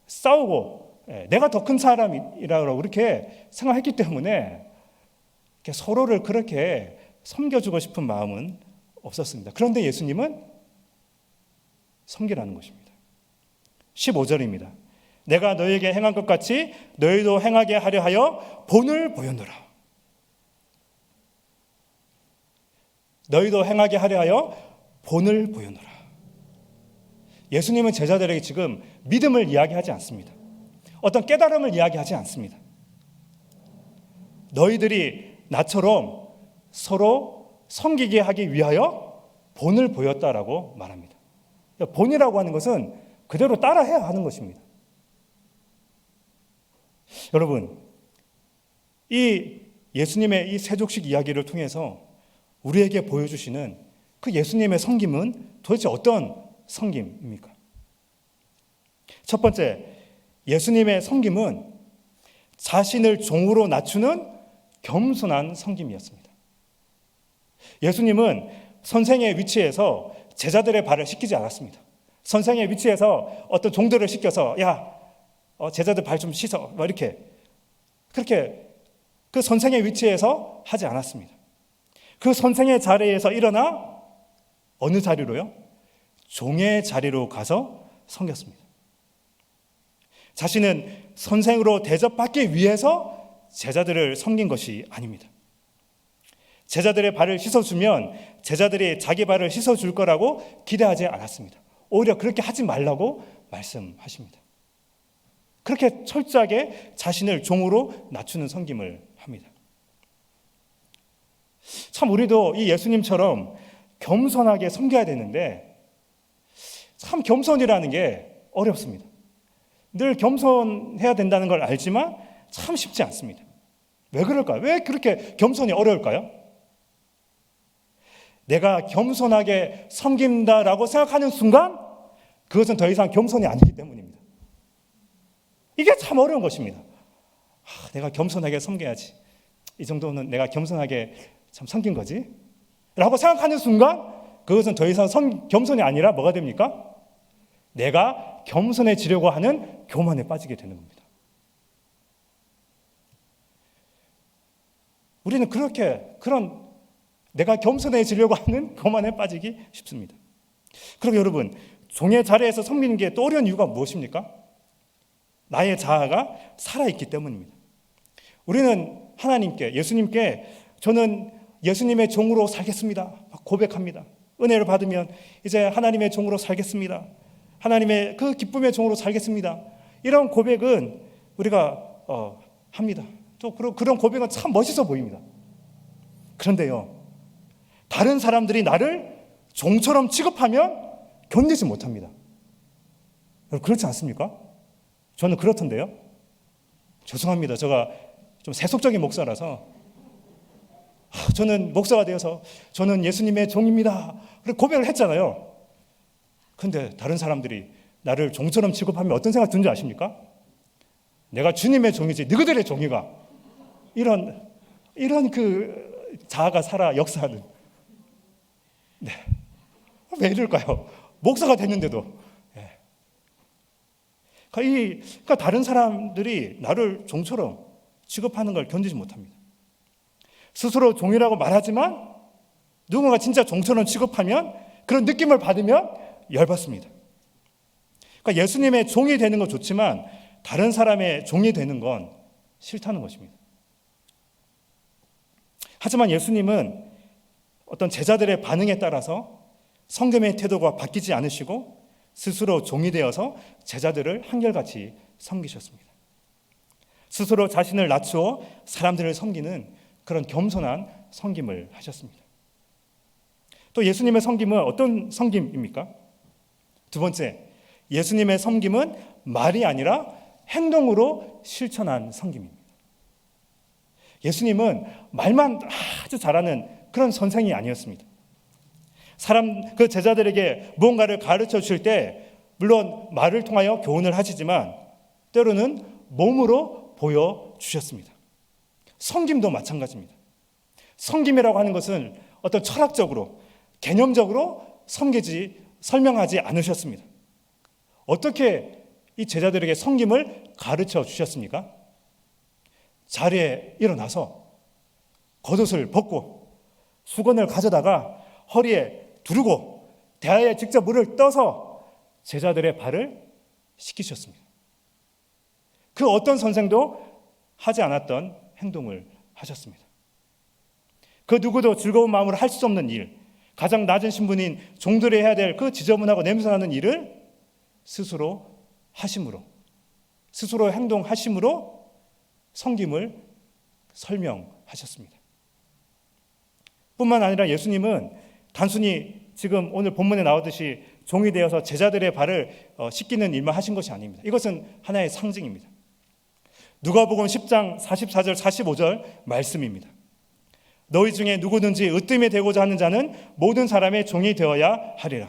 싸우고 내가 더 큰 사람이라고 그렇게 생각했기 때문에 이렇게 서로를 그렇게 섬겨주고 싶은 마음은 없었습니다. 그런데 예수님은 섬기라는 것입니다. 15절입니다. 내가 너희에게 행한 것 같이 너희도 행하게 하려 하여 본을 보였노라. 너희도 행하게 하려 하여 본을 보였노라. 예수님은 제자들에게 지금 믿음을 이야기하지 않습니다. 어떤 깨달음을 이야기하지 않습니다. 너희들이 나처럼 서로 섬기게 하기 위하여 본을 보였다라고 말합니다. 본이라고 하는 것은 그대로 따라해야 하는 것입니다. 여러분, 이 예수님의 이 세족식 이야기를 통해서 우리에게 보여주시는 그 예수님의 섬김은 도대체 어떤 섬김입니까? 첫 번째, 예수님의 섬김은 자신을 종으로 낮추는 겸손한 섬김이었습니다. 예수님은 선생의 위치에서 제자들의 발을 씻기지 않았습니다. 선생의 위치에서 어떤 종들을 시켜서 제자들 발 좀 씻어 이렇게 그렇게 그 선생의 위치에서 하지 않았습니다. 그 선생의 자리에서 일어나 어느 자리로요? 종의 자리로 가서 섬겼습니다. 자신은 선생으로 대접받기 위해서 제자들을 섬긴 것이 아닙니다. 제자들의 발을 씻어주면 제자들이 자기 발을 씻어줄 거라고 기대하지 않았습니다. 오히려 그렇게 하지 말라고 말씀하십니다. 그렇게 철저하게 자신을 종으로 낮추는 섬김을 합니다. 참 우리도 이 예수님처럼 겸손하게 섬겨야 되는데 참 겸손이라는 게 어렵습니다. 늘 겸손해야 된다는 걸 알지만 참 쉽지 않습니다. 왜 그럴까요? 왜 그렇게 겸손이 어려울까요? 내가 겸손하게 섬긴다라고 생각하는 순간 그것은 더 이상 겸손이 아니기 때문입니다. 이게 참 어려운 것입니다. 내가 겸손하게 섬겨야지. 이 정도는 내가 겸손하게 참 섬긴 거지? 라고 생각하는 순간 그것은 더 이상 겸손이 아니라 뭐가 됩니까? 내가 겸손해지려고 하는 교만에 빠지게 되는 겁니다. 우리는 그런 내가 겸손해지려고 하는 교만에 빠지기 쉽습니다. 그리고 여러분, 종의 자리에서 섬기는 게 또 어려운 이유가 무엇입니까? 나의 자아가 살아있기 때문입니다. 우리는 하나님께, 예수님께 저는 예수님의 종으로 살겠습니다. 고백합니다. 은혜를 받으면 이제 하나님의 종으로 살겠습니다. 하나님의 그 기쁨의 종으로 살겠습니다. 이런 고백은 우리가 합니다. 또 그런 고백은 참 멋있어 보입니다. 그런데요, 다른 사람들이 나를 종처럼 취급하면 견디지 못합니다. 그렇지 않습니까? 저는 그렇던데요. 죄송합니다. 제가 좀 세속적인 목사라서 저는 목사가 되어서 저는 예수님의 종입니다. 그렇게 고백을 했잖아요. 그런데 다른 사람들이 나를 종처럼 취급하면 어떤 생각 드는지 아십니까? 내가 주님의 종이지 너희들의 종이가 이런 그 자아가 살아 역사하는. 네. 왜 이럴까요? 목사가 됐는데도. 네. 그러니까 다른 사람들이 나를 종처럼 취급하는 걸 견디지 못합니다. 스스로 종이라고 말하지만 누군가 진짜 종처럼 취급하면, 그런 느낌을 받으면 열받습니다. 그러니까 예수님의 종이 되는 건 좋지만 다른 사람의 종이 되는 건 싫다는 것입니다. 하지만 예수님은 어떤 제자들의 반응에 따라서 섬김의 태도가 바뀌지 않으시고 스스로 종이 되어서 제자들을 한결같이 섬기셨습니다. 스스로 자신을 낮추어 사람들을 섬기는 그런 겸손한 섬김을 하셨습니다. 또 예수님의 섬김은 어떤 섬김입니까? 두 번째, 예수님의 섬김은 말이 아니라 행동으로 실천한 섬김입니다. 예수님은 말만 아주 잘하는 그런 선생이 아니었습니다. 그 제자들에게 무언가를 가르쳐 주실 때 물론 말을 통하여 교훈을 하시지만 때로는 몸으로 보여주셨습니다. 섬김도 마찬가지입니다. 섬김이라고 하는 것은 어떤 철학적으로, 개념적으로 설명하지 않으셨습니다. 어떻게 이 제자들에게 섬김을 가르쳐 주셨습니까? 자리에 일어나서 겉옷을 벗고 수건을 가져다가 허리에 두르고 대야에 직접 물을 떠서 제자들의 발을 씻기셨습니다. 그 어떤 선생도 하지 않았던 행동을 하셨습니다. 그 누구도 즐거운 마음으로 할 수 없는 일, 가장 낮은 신분인 종들이 해야 될 그 지저분하고 냄새나는 일을 스스로 하심으로, 스스로 행동하심으로 섬김을 설명하셨습니다. 뿐만 아니라 예수님은 단순히 지금 오늘 본문에 나오듯이 종이 되어서 제자들의 발을 씻기는 일만 하신 것이 아닙니다. 이것은 하나의 상징입니다. 누가복음 10장 44절 45절 말씀입니다. 너희 중에 누구든지 으뜸이 되고자 하는 자는 모든 사람의 종이 되어야 하리라.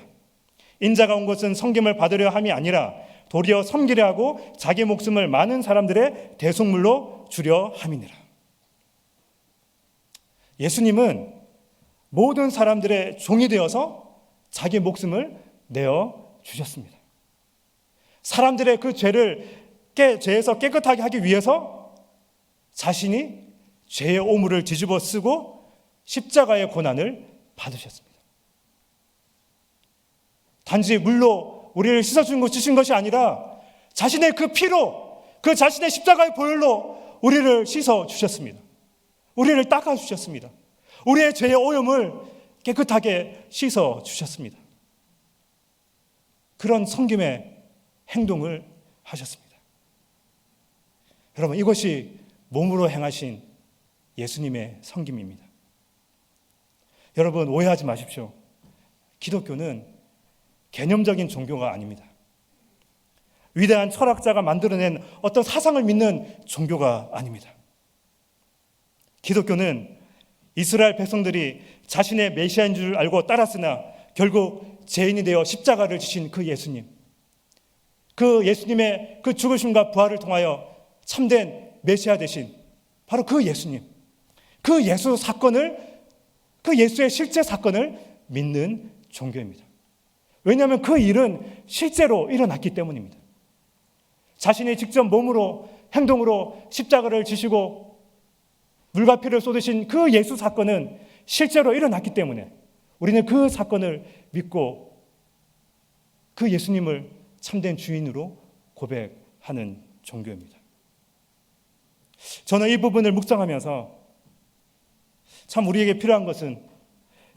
인자가 온 것은 섬김을 받으려 함이 아니라 도리어 섬기려 하고 자기 목숨을 많은 사람들의 대속물로 주려 함이니라. 예수님은 모든 사람들의 종이 되어서 자기 목숨을 내어 주셨습니다. 사람들의 그 죄에서 깨끗하게 하기 위해서 자신이 죄의 오물을 뒤집어 쓰고 십자가의 고난을 받으셨습니다. 단지 물로 우리를 씻어주신 것이 아니라 자신의 그 피로, 그 자신의 십자가의 보혈로 우리를 씻어주셨습니다. 우리를 닦아주셨습니다. 우리의 죄의 오염을 깨끗하게 씻어주셨습니다. 그런 섬김의 행동을 하셨습니다. 여러분, 이것이 몸으로 행하신 예수님의 섬김입니다. 여러분, 오해하지 마십시오. 기독교는 개념적인 종교가 아닙니다. 위대한 철학자가 만들어낸 어떤 사상을 믿는 종교가 아닙니다. 기독교는 이스라엘 백성들이 자신의 메시아인 줄 알고 따랐으나 결국 죄인이 되어 십자가를 지신 그 예수님, 그 예수님의 그 죽으심과 부활을 통하여 참된 메시아 되신 바로 그 예수님, 그 예수 사건을, 그 예수의 실제 사건을 믿는 종교입니다. 왜냐하면 그 일은 실제로 일어났기 때문입니다. 자신이 직접 몸으로, 행동으로 십자가를 지시고 물과 피를 쏟으신 그 예수 사건은 실제로 일어났기 때문에 우리는 그 사건을 믿고 그 예수님을 참된 주인으로 고백하는 종교입니다. 저는 이 부분을 묵상하면서 참 우리에게 필요한 것은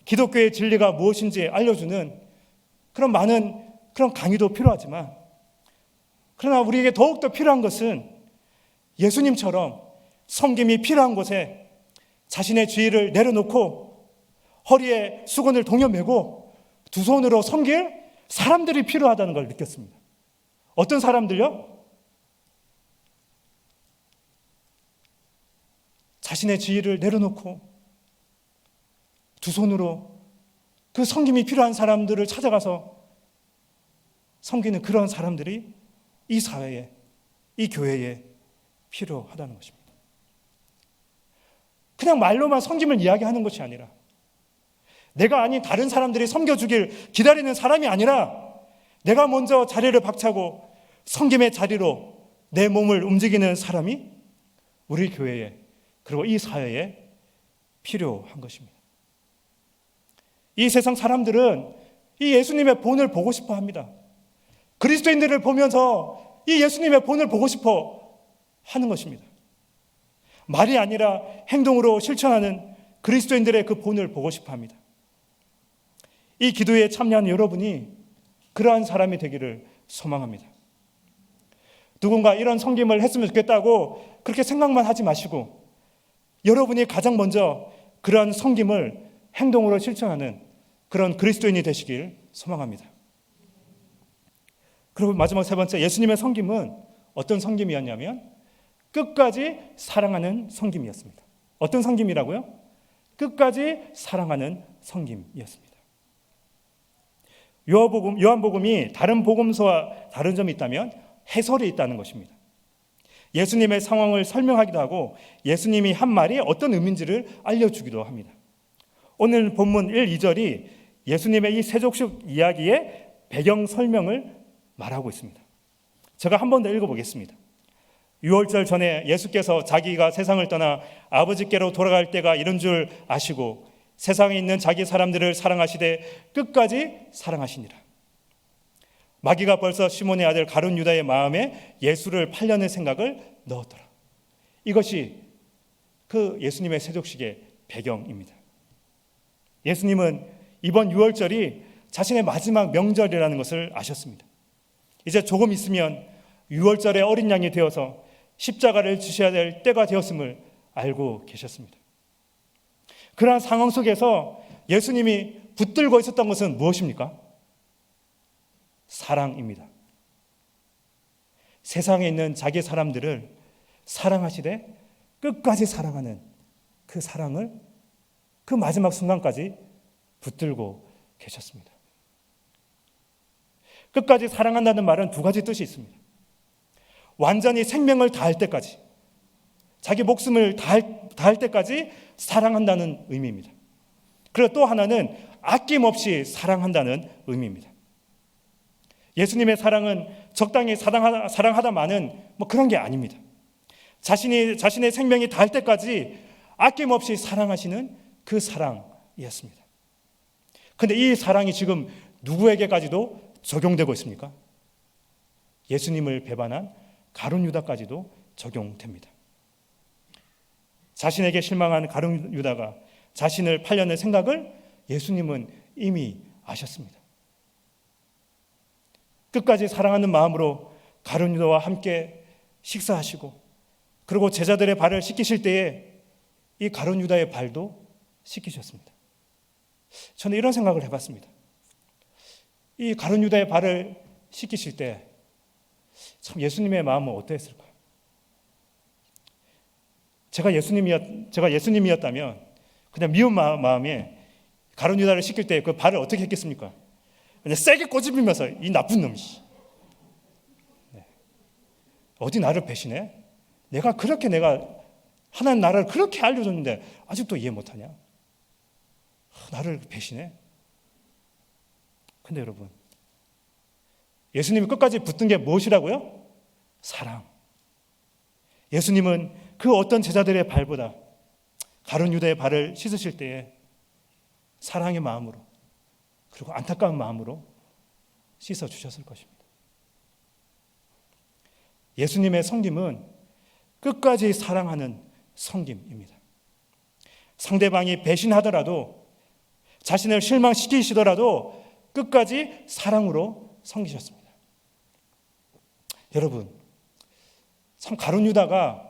기독교의 진리가 무엇인지 알려주는 그런 많은 그런 강의도 필요하지만, 그러나 우리에게 더욱더 필요한 것은 예수님처럼 섬김이 필요한 곳에 자신의 지위를 내려놓고 허리에 수건을 동여매고 두 손으로 섬길 사람들이 필요하다는 걸 느꼈습니다. 어떤 사람들요? 자신의 지위를 내려놓고 두 손으로 그 섬김이 필요한 사람들을 찾아가서 섬기는 그런 사람들이 이 사회에, 이 교회에 필요하다는 것입니다. 그냥 말로만 섬김을 이야기하는 것이 아니라, 내가 아닌 다른 사람들이 섬겨주길 기다리는 사람이 아니라 내가 먼저 자리를 박차고 섬김의 자리로 내 몸을 움직이는 사람이 우리 교회에 그리고 이 사회에 필요한 것입니다. 이 세상 사람들은 이 예수님의 본을 보고 싶어 합니다. 그리스도인들을 보면서 이 예수님의 본을 보고 싶어 하는 것입니다. 말이 아니라 행동으로 실천하는 그리스도인들의 그 본을 보고 싶어 합니다. 이 기도에 참여하는 여러분이 그러한 사람이 되기를 소망합니다. 누군가 이런 섬김을 했으면 좋겠다고 그렇게 생각만 하지 마시고 여러분이 가장 먼저 그러한 섬김을 행동으로 실천하는 그런 그리스도인이 되시길 소망합니다. 그리고 마지막 세 번째, 예수님의 섬김은 어떤 섬김이었냐면 끝까지 사랑하는 섬김이었습니다. 어떤 섬김이라고요? 끝까지 사랑하는 섬김이었습니다. 요한복음이 다른 복음서와 다른 점이 있다면 해설이 있다는 것입니다. 예수님의 상황을 설명하기도 하고 예수님이 한 말이 어떤 의미인지를 알려주기도 합니다. 오늘 본문 1, 2절이 예수님의 이 세족식 이야기의 배경 설명을 말하고 있습니다. 제가 한 번 더 읽어보겠습니다. 6월절 전에 예수께서 자기가 세상을 떠나 아버지께로 돌아갈 때가 이른 줄 아시고 세상에 있는 자기 사람들을 사랑하시되 끝까지 사랑하시니라. 마귀가 벌써 시몬의 아들 가룟 유다의 마음에 예수를 팔려는 생각을 넣었더라. 이것이 그 예수님의 세족식의 배경입니다. 예수님은 이번 6월절이 자신의 마지막 명절이라는 것을 아셨습니다. 이제 조금 있으면 6월절의 어린 양이 되어서 십자가를 지셔야 될 때가 되었음을 알고 계셨습니다. 그러한 상황 속에서 예수님이 붙들고 있었던 것은 무엇입니까? 사랑입니다. 세상에 있는 자기 사람들을 사랑하시되 끝까지 사랑하는 그 사랑을 그 마지막 순간까지 붙들고 계셨습니다. 끝까지 사랑한다는 말은 두 가지 뜻이 있습니다. 완전히 생명을 다할 때까지, 자기 목숨을 다할 때까지 사랑한다는 의미입니다. 그리고 또 하나는 아낌없이 사랑한다는 의미입니다. 예수님의 사랑은 적당히 사랑하다마는 그런 게 아닙니다. 자신의 생명이 닿을 때까지 아낌없이 사랑하시는 그 사랑이었습니다. 그런데 이 사랑이 지금 누구에게까지도 적용되고 있습니까? 예수님을 배반한 가룟 유다까지도 적용됩니다. 자신에게 실망한 가룟 유다가 자신을 팔려는 생각을 예수님은 이미 아셨습니다. 끝까지 사랑하는 마음으로 가룟 유다와 함께 식사하시고 그리고 제자들의 발을 씻기실 때에 이 가룟 유다의 발도 씻기셨습니다. 저는 이런 생각을 해봤습니다. 이 가룟 유다의 발을 씻기실 때 참 예수님의 마음은 어떠했을까요? 제가 예수님이었다면 그냥 미운 마음에 가룟 유다를 씻길 때 그 발을 어떻게 했겠습니까? 그냥 세게 꼬집으면서 이 나쁜 놈이 어디 나를 배신해? 내가 하나님 나라를 그렇게 알려줬는데 아직도 이해 못하냐? 나를 배신해? 근데 여러분, 예수님이 끝까지 붙든 게 무엇이라고요? 사랑. 예수님은 그 어떤 제자들의 발보다 가룟 유다의 발을 씻으실 때에 사랑의 마음으로 그리고 안타까운 마음으로 씻어주셨을 것입니다. 예수님의 섬김은 끝까지 사랑하는 섬김입니다. 상대방이 배신하더라도 자신을 실망시키시더라도 끝까지 사랑으로 섬기셨습니다. 여러분, 참 가룟 유다가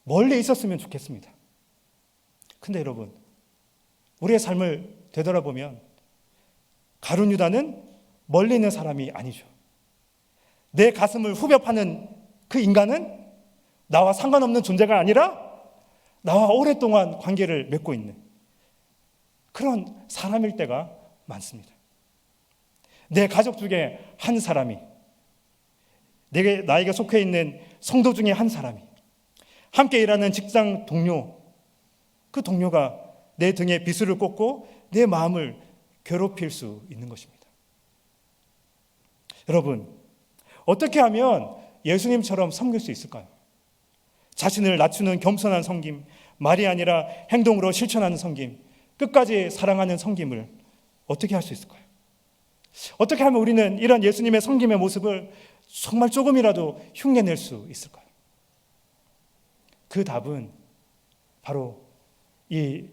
멀리 있었으면 좋겠습니다. 근데 여러분, 우리의 삶을 되돌아보면 가룟 유다는 멀리 있는 사람이 아니죠. 내 가슴을 후벼 파는 그 인간은 나와 상관없는 존재가 아니라 나와 오랫동안 관계를 맺고 있는 그런 사람일 때가 많습니다. 내 가족 중에 한 사람이, 나에게 속해 있는 성도 중에 한 사람이, 함께 일하는 직장 동료, 그 동료가 내 등에 비수를 꽂고 내 마음을 괴롭힐 수 있는 것입니다. 여러분, 어떻게 하면 예수님처럼 섬길 수 있을까요? 자신을 낮추는 겸손한 섬김, 말이 아니라 행동으로 실천하는 섬김, 끝까지 사랑하는 섬김을 어떻게 할 수 있을까요? 어떻게 하면 우리는 이런 예수님의 섬김의 모습을 정말 조금이라도 흉내낼 수 있을까요? 그 답은 바로 이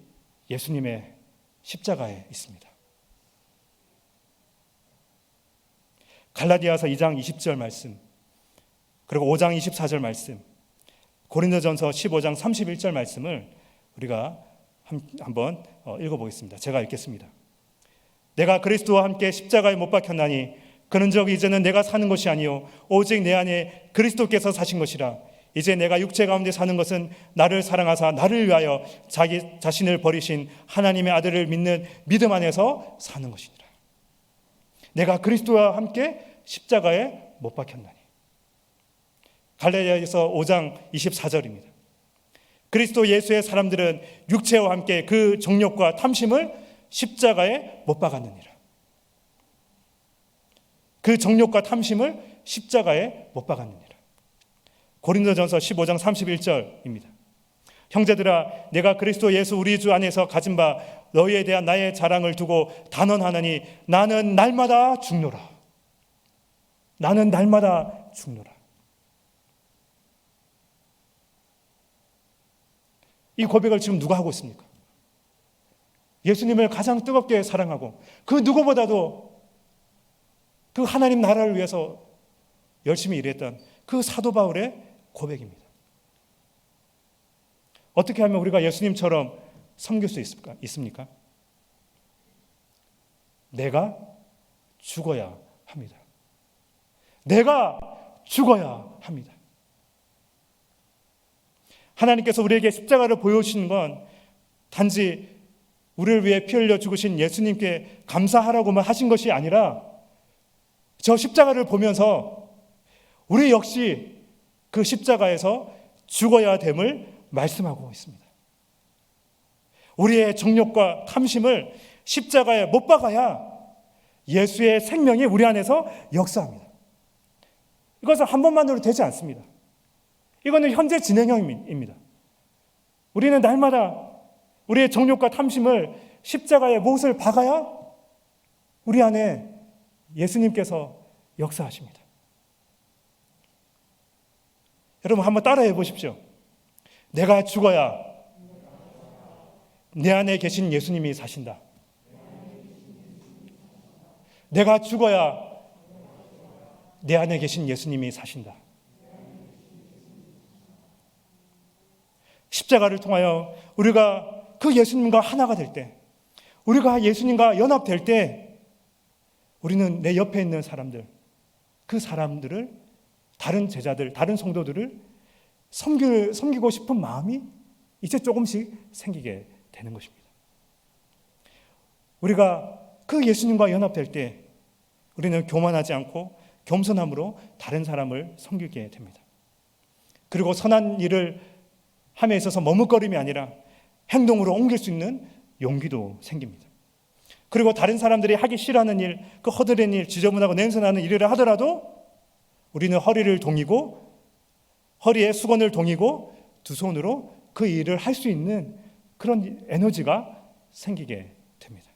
예수님의 십자가에 있습니다. 갈라디아서 2장 20절 말씀, 그리고 5장 24절 말씀, 고린도전서 15장 31절 말씀을 우리가 한번 읽어보겠습니다. 제가 읽겠습니다. 내가 그리스도와 함께 십자가에 못 박혔나니 그런즉 이제는 내가 사는 것이 아니요 오직 내 안에 그리스도께서 사신 것이라. 이제 내가 육체 가운데 사는 것은 나를 사랑하사 나를 위하여 자기 자신을 버리신 하나님의 아들을 믿는 믿음 안에서 사는 것이니라. 내가 그리스도와 함께 십자가에 못 박혔나니. 갈라디아서 5장 24절입니다. 그리스도 예수의 사람들은 육체와 함께 그 정욕과 탐심을 십자가에 못 박았느니라. 그 정욕과 탐심을 십자가에 못 박았느니라. 고린도전서 15장 31절입니다. 형제들아, 내가 그리스도 예수 우리 주 안에서 가진 바 너희에 대한 나의 자랑을 두고 단언하노니 나는 날마다 죽노라. 나는 날마다 죽노라. 이 고백을 지금 누가 하고 있습니까? 예수님을 가장 뜨겁게 사랑하고 그 누구보다도 그 하나님 나라를 위해서 열심히 일했던 그 사도 바울의 고백입니다. 어떻게 하면 우리가 예수님처럼 섬길 수 있습니까? 내가 죽어야 합니다. 내가 죽어야 합니다. 하나님께서 우리에게 십자가를 보여주시는 건 단지 우리를 위해 피 흘려 죽으신 예수님께 감사하라고만 하신 것이 아니라 저 십자가를 보면서 우리 역시 그 십자가에서 죽어야 됨을 말씀하고 있습니다. 우리의 정욕과 탐심을 십자가에 못 박아야 예수의 생명이 우리 안에서 역사합니다. 이것은 한 번만으로 되지 않습니다. 이거는 현재 진행형입니다. 우리는 날마다 우리의 정욕과 탐심을 십자가에 못을 박아야 우리 안에 예수님께서 역사하십니다. 여러분 한번 따라해 보십시오. 내가 죽어야 내 안에 계신 예수님이 사신다. 내가 죽어야 내 안에 계신 예수님이 사신다. 십자가를 통하여 우리가 그 예수님과 하나가 될 때, 우리가 예수님과 연합될 때 우리는 내 옆에 있는 사람들, 그 사람들을, 다른 제자들, 다른 성도들을 섬기고 싶은 마음이 이제 조금씩 생기게 되는 것입니다. 우리가 그 예수님과 연합될 때 우리는 교만하지 않고 겸손함으로 다른 사람을 섬기게 됩니다. 그리고 선한 일을 함에 있어서 머뭇거림이 아니라 행동으로 옮길 수 있는 용기도 생깁니다. 그리고 다른 사람들이 하기 싫어하는 일, 그 허드렛 일, 지저분하고 냄새나는 일을 하더라도 우리는 허리를 동이고 허리에 수건을 동이고 두 손으로 그 일을 할 수 있는 그런 에너지가 생기게 됩니다.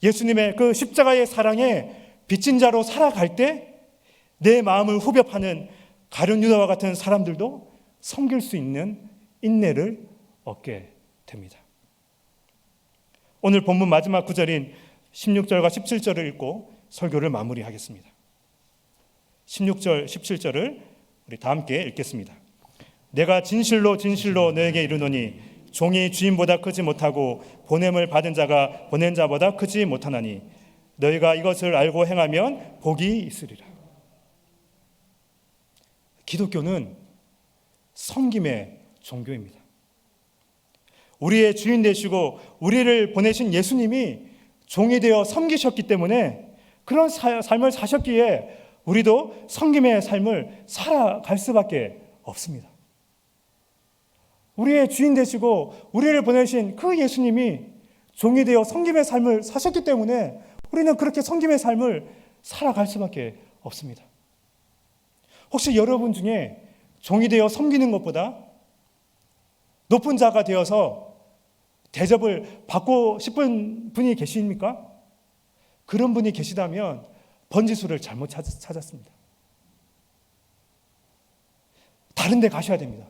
예수님의 그 십자가의 사랑에 빚진 자로 살아갈 때 내 마음을 후벼 파는 가룟 유다와 같은 사람들도 섬길 수 있는 인내를 얻게 됩니다. 오늘 본문 마지막 구절인 16절과 17절을 읽고 설교를 마무리하겠습니다. 16절, 17절을 우리 다 함께 읽겠습니다. 내가 진실로 진실로 너에게 이르노니 종이 주인보다 크지 못하고 보냄을 받은 자가 보낸 자보다 크지 못하나니 너희가 이것을 알고 행하면 복이 있으리라. 기독교는 섬김의 종교입니다. 우리의 주인 되시고 우리를 보내신 예수님이 종이 되어 섬기셨기 때문에 그런 삶을 사셨기에 우리도 섬김의 삶을 살아갈 수밖에 없습니다. 우리의 주인 되시고 우리를 보내신 그 예수님이 종이 되어 섬김의 삶을 사셨기 때문에 우리는 그렇게 섬김의 삶을 살아갈 수밖에 없습니다. 혹시 여러분 중에 종이 되어 섬기는 것보다 높은 자가 되어서 대접을 받고 싶은 분이 계십니까? 그런 분이 계시다면 번지수를 잘못 찾았습니다. 다른 데 가셔야 됩니다.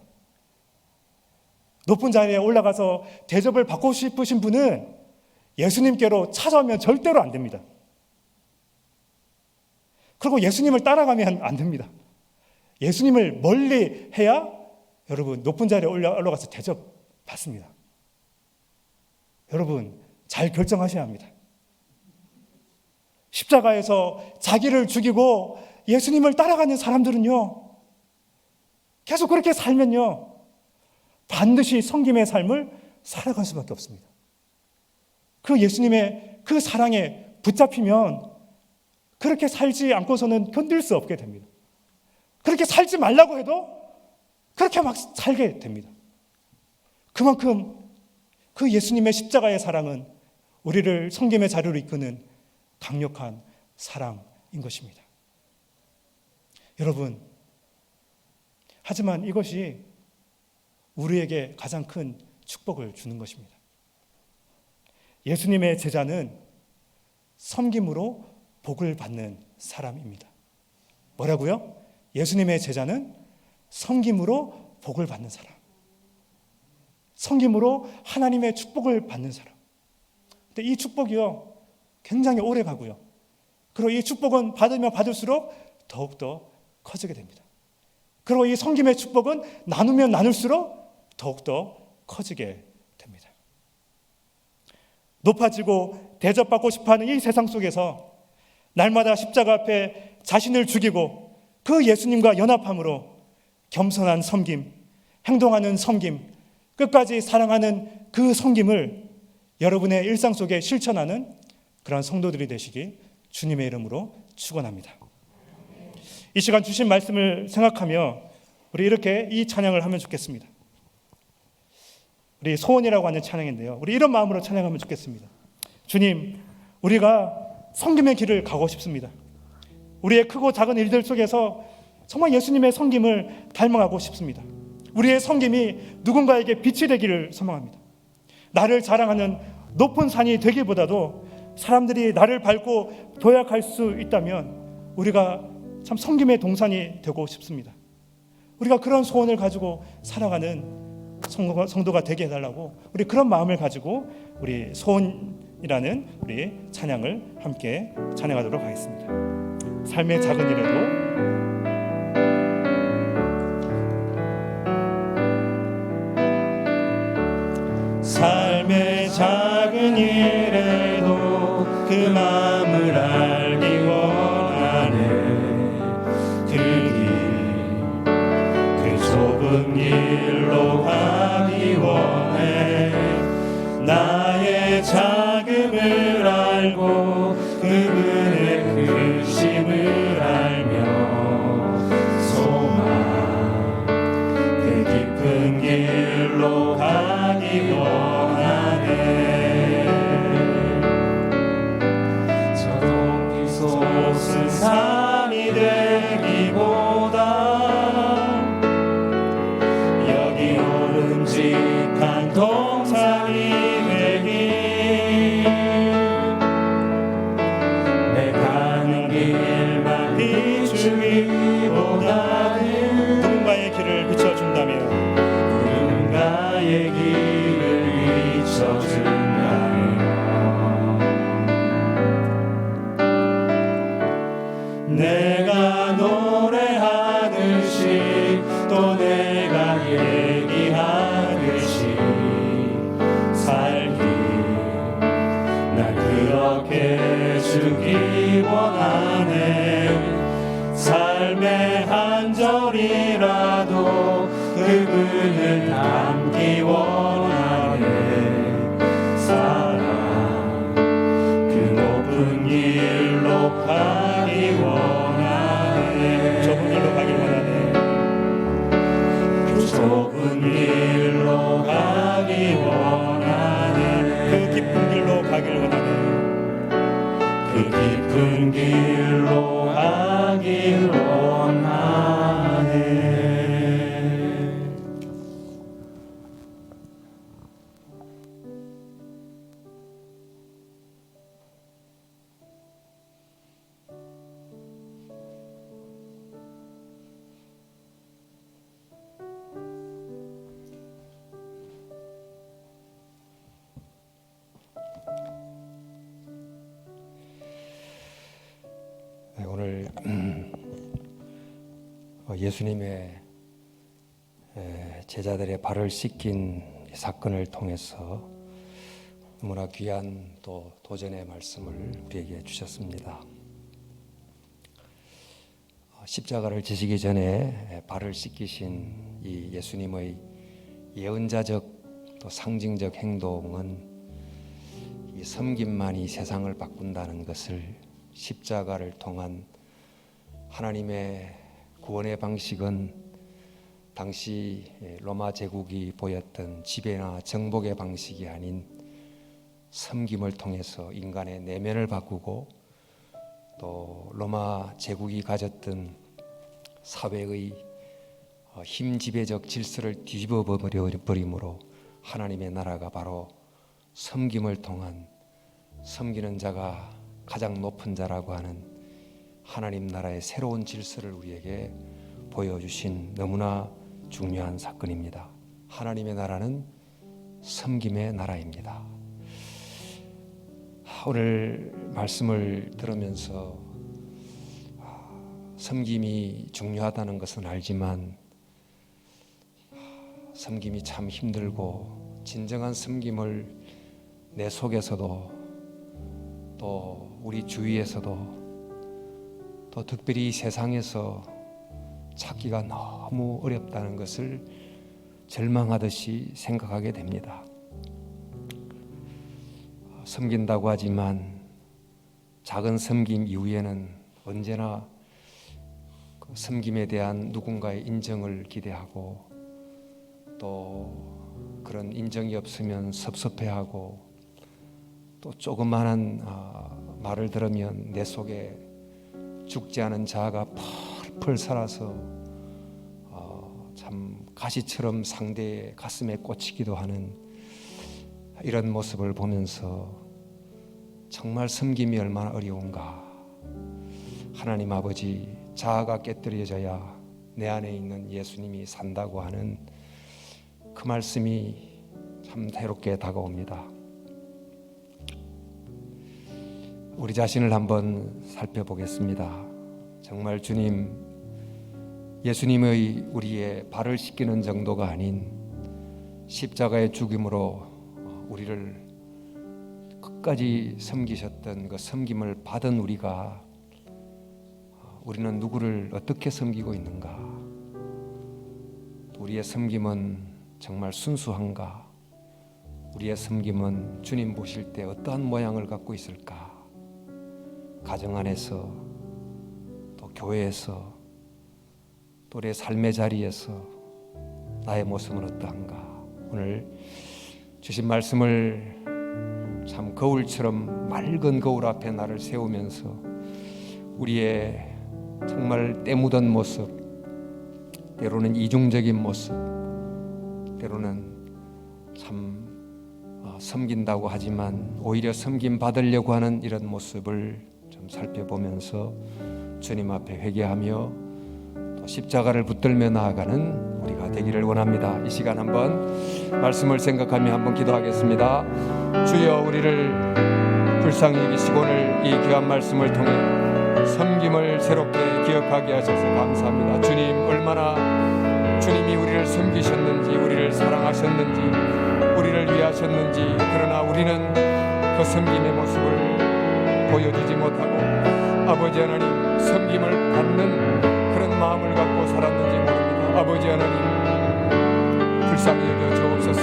높은 자리에 올라가서 대접을 받고 싶으신 분은 예수님께로 찾아오면 절대로 안 됩니다. 그리고 예수님을 따라가면 안 됩니다. 예수님을 멀리 해야 여러분 높은 자리에 올라가서 대접 받습니다. 여러분 잘 결정하셔야 합니다. 십자가에서 자기를 죽이고 예수님을 따라가는 사람들은요, 계속 그렇게 살면요, 반드시 섬김의 삶을 살아갈 수밖에 없습니다. 그 예수님의 그 사랑에 붙잡히면 그렇게 살지 않고서는 견딜 수 없게 됩니다. 그렇게 살지 말라고 해도 그렇게 막 살게 됩니다. 그만큼 그 예수님의 십자가의 사랑은 우리를 섬김의 자리로 이끄는 강력한 사랑인 것입니다. 여러분, 하지만 이것이 우리에게 가장 큰 축복을 주는 것입니다. 예수님의 제자는 섬김으로 복을 받는 사람입니다. 뭐라고요? 예수님의 제자는 섬김으로 복을 받는 사람. 섬김으로 하나님의 축복을 받는 사람. 근데 이 축복이요, 굉장히 오래 가고요. 그리고 이 축복은 받으면 받을수록 더욱더 커지게 됩니다. 그리고 이 섬김의 축복은 나누면 나눌수록 더욱더 커지게 됩니다. 높아지고 대접받고 싶어하는 이 세상 속에서 날마다 십자가 앞에 자신을 죽이고 그 예수님과 연합함으로 겸손한 섬김, 행동하는 섬김, 끝까지 사랑하는 그 섬김을 여러분의 일상 속에 실천하는 그런 성도들이 되시기 주님의 이름으로 축원합니다. 이 시간 주신 말씀을 생각하며 우리 이렇게 이 찬양을 하면 좋겠습니다. 우리 소원이라고 하는 찬양인데요, 우리 이런 마음으로 찬양하면 좋겠습니다. 주님, 우리가 섬김의 길을 가고 싶습니다. 우리의 크고 작은 일들 속에서 정말 예수님의 섬김을 닮아가고 싶습니다. 우리의 섬김이 누군가에게 빛이 되기를 소망합니다. 나를 자랑하는 높은 산이 되기보다도 사람들이 나를 밟고 도약할 수 있다면 우리가 참 섬김의 동산이 되고 싶습니다. 우리가 그런 소원을 가지고 살아가는 성도가 되게 해달라고, 우리 그런 마음을 가지고 우리 소원이라는 우리 찬양을 함께 찬양하도록 하겠습니다. 삶의 작은 일에도 삶의 작은 일에도 그 마음을 알기 원하네. 그 좁은 길로 가기 원해. 나의 작음을 알고 그분의 크심을 알며 소망 그 깊은 길로 가기 원하네. 저 동기 솟은 산이 되기보다 여기 오름직한 동산이 되기, 내 가는 길만 비추기보다는 누군가의 길을 비춰준다며 누군가의 길을 비춰준다면 내가 노래하듯이 또 내가 얘기하듯이 살기, 날 그렇게 주기 원하네. 삶의 한 절이라도 그분을 담기 원하네. 사랑 그 높은 길로 가기 원하네. 좁은 길로 가길 원하네. 그 좁은 길로 가기 원하네. 그 깊은 길로 가길 원하네. 그 깊은 길로 가기 예수님의 제자들의 발을 씻긴 사건을 통해서 너무나 귀한 또 도전의 말씀을 우리에게 주셨습니다. 십자가를 지시기 전에 발을 씻기신 이 예수님의 예언자적 또 상징적 행동은 이 섬김만이 세상을 바꾼다는 것을 십자가를 통한 하나님의 구원의 방식은 당시 로마 제국이 보였던 지배나 정복의 방식이 아닌 섬김을 통해서 인간의 내면을 바꾸고 또 로마 제국이 가졌던 사회의 힘지배적 질서를 뒤집어 버림으로 하나님의 나라가 바로 섬김을 통한 섬기는 자가 가장 높은 자라고 하는 하나님 나라의 새로운 질서를 우리에게 보여주신 너무나 중요한 사건입니다. 하나님의 나라는 섬김의 나라입니다. 오늘 말씀을 들으면서 섬김이 중요하다는 것은 알지만 섬김이 참 힘들고 진정한 섬김을 내 속에서도 또 우리 주위에서도 또 특별히 세상에서 찾기가 너무 어렵다는 것을 절망하듯이 생각하게 됩니다. 섬긴다고 하지만 작은 섬김 이후에는 언제나 그 섬김에 대한 누군가의 인정을 기대하고 또 그런 인정이 없으면 섭섭해하고 또 조그마한 말을 들으면 내 속에 죽지 않은 자아가 펄펄 살아서 참 가시처럼 상대의 가슴에 꽂히기도 하는 이런 모습을 보면서 정말 섬김이 얼마나 어려운가. 하나님 아버지, 자아가 깨뜨려져야 내 안에 있는 예수님이 산다고 하는 그 말씀이 참 새롭게 다가옵니다. 우리 자신을 한번 살펴보겠습니다. 정말 주님, 예수님의 우리의 발을 씻기는 정도가 아닌 십자가의 죽임으로 우리를 끝까지 섬기셨던 그 섬김을 받은 우리는 누구를 어떻게 섬기고 있는가? 우리의 섬김은 정말 순수한가? 우리의 섬김은 주님 보실 때 어떠한 모양을 갖고 있을까? 가정 안에서 또 교회에서 또 우리의 삶의 자리에서 나의 모습은 어떠한가? 오늘 주신 말씀을 참 거울처럼 맑은 거울 앞에 나를 세우면서 우리의 정말 때 묻은 모습, 때로는 이중적인 모습, 때로는 참 섬긴다고 하지만 오히려 섬김 받으려고 하는 이런 모습을 좀 살펴보면서 주님 앞에 회개하며 또 십자가를 붙들며 나아가는 우리가 되기를 원합니다. 이 시간 한번 말씀을 생각하며 한번 기도하겠습니다. 주여, 우리를 불쌍히 여기시고 오늘 이 귀한 말씀을 통해 섬김을 새롭게 기억하게 하셔서 감사합니다. 주님, 얼마나 주님이 우리를 섬기셨는지, 우리를 사랑하셨는지, 우리를 위하셨는지, 그러나 우리는 그 섬김의 모습을 보여주지 못하고 아버지 하나님, 섬김을 받는 그런 마음을 갖고 살았는지 모릅니다. 아버지 하나님, 불쌍히 여겨 주옵소서.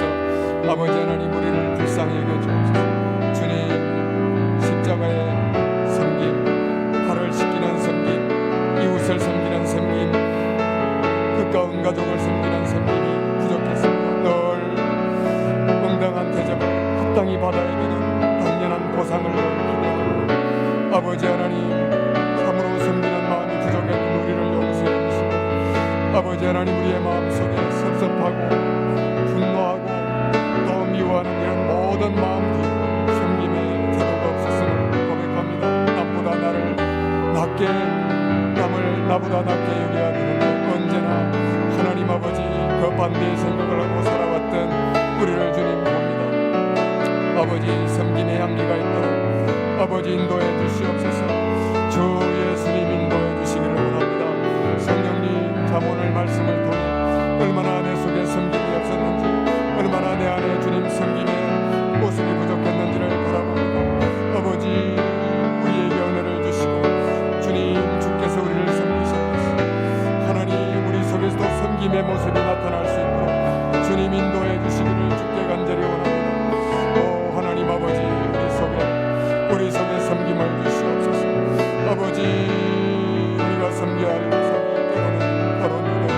아버지 하나님, 우리를 불쌍히 여겨 주옵소서. 주님, 십자가의 섬김, 발을 씻기는 섬김, 이웃을 섬기는 섬김, 가까운 가족을 섬기는 섬김이 부족했습니다. 늘 응당한 대접을 합당히 받아야 되는 당연한 보상을 기대하고 아버지 하나님, 참으로 섬기는 마음이 부족했던 우리를 용서해 주시고 아버지 하나님, 우리의 마음속에 섭섭하고 분노하고 또 미워하는 이런 모든 마음들 섬김의 태도가 없었음을 고백합니다. 남보다 나를 낮게, 남을 나보다 낮게 여겨야 되는데 언제나 하나님 아버지 그 반대의 생각을 하고 살아왔던 우리를 주님 봅니다. 아버지, 섬김의 향기가 있도록 아버지 인도해 주시옵소서. 주 예수님 인도해 주시기를 원합니다. 성령님, 참 삶의 모습이 나타날 수 있도록 주님 인도해 주시기를 주께 간절히 원합니다. 오 하나님 아버지, 우리 속에 섬김을 주시옵소서. 아버지, 우리가 섬겨야 할 대상이 때로는 바로 너희들.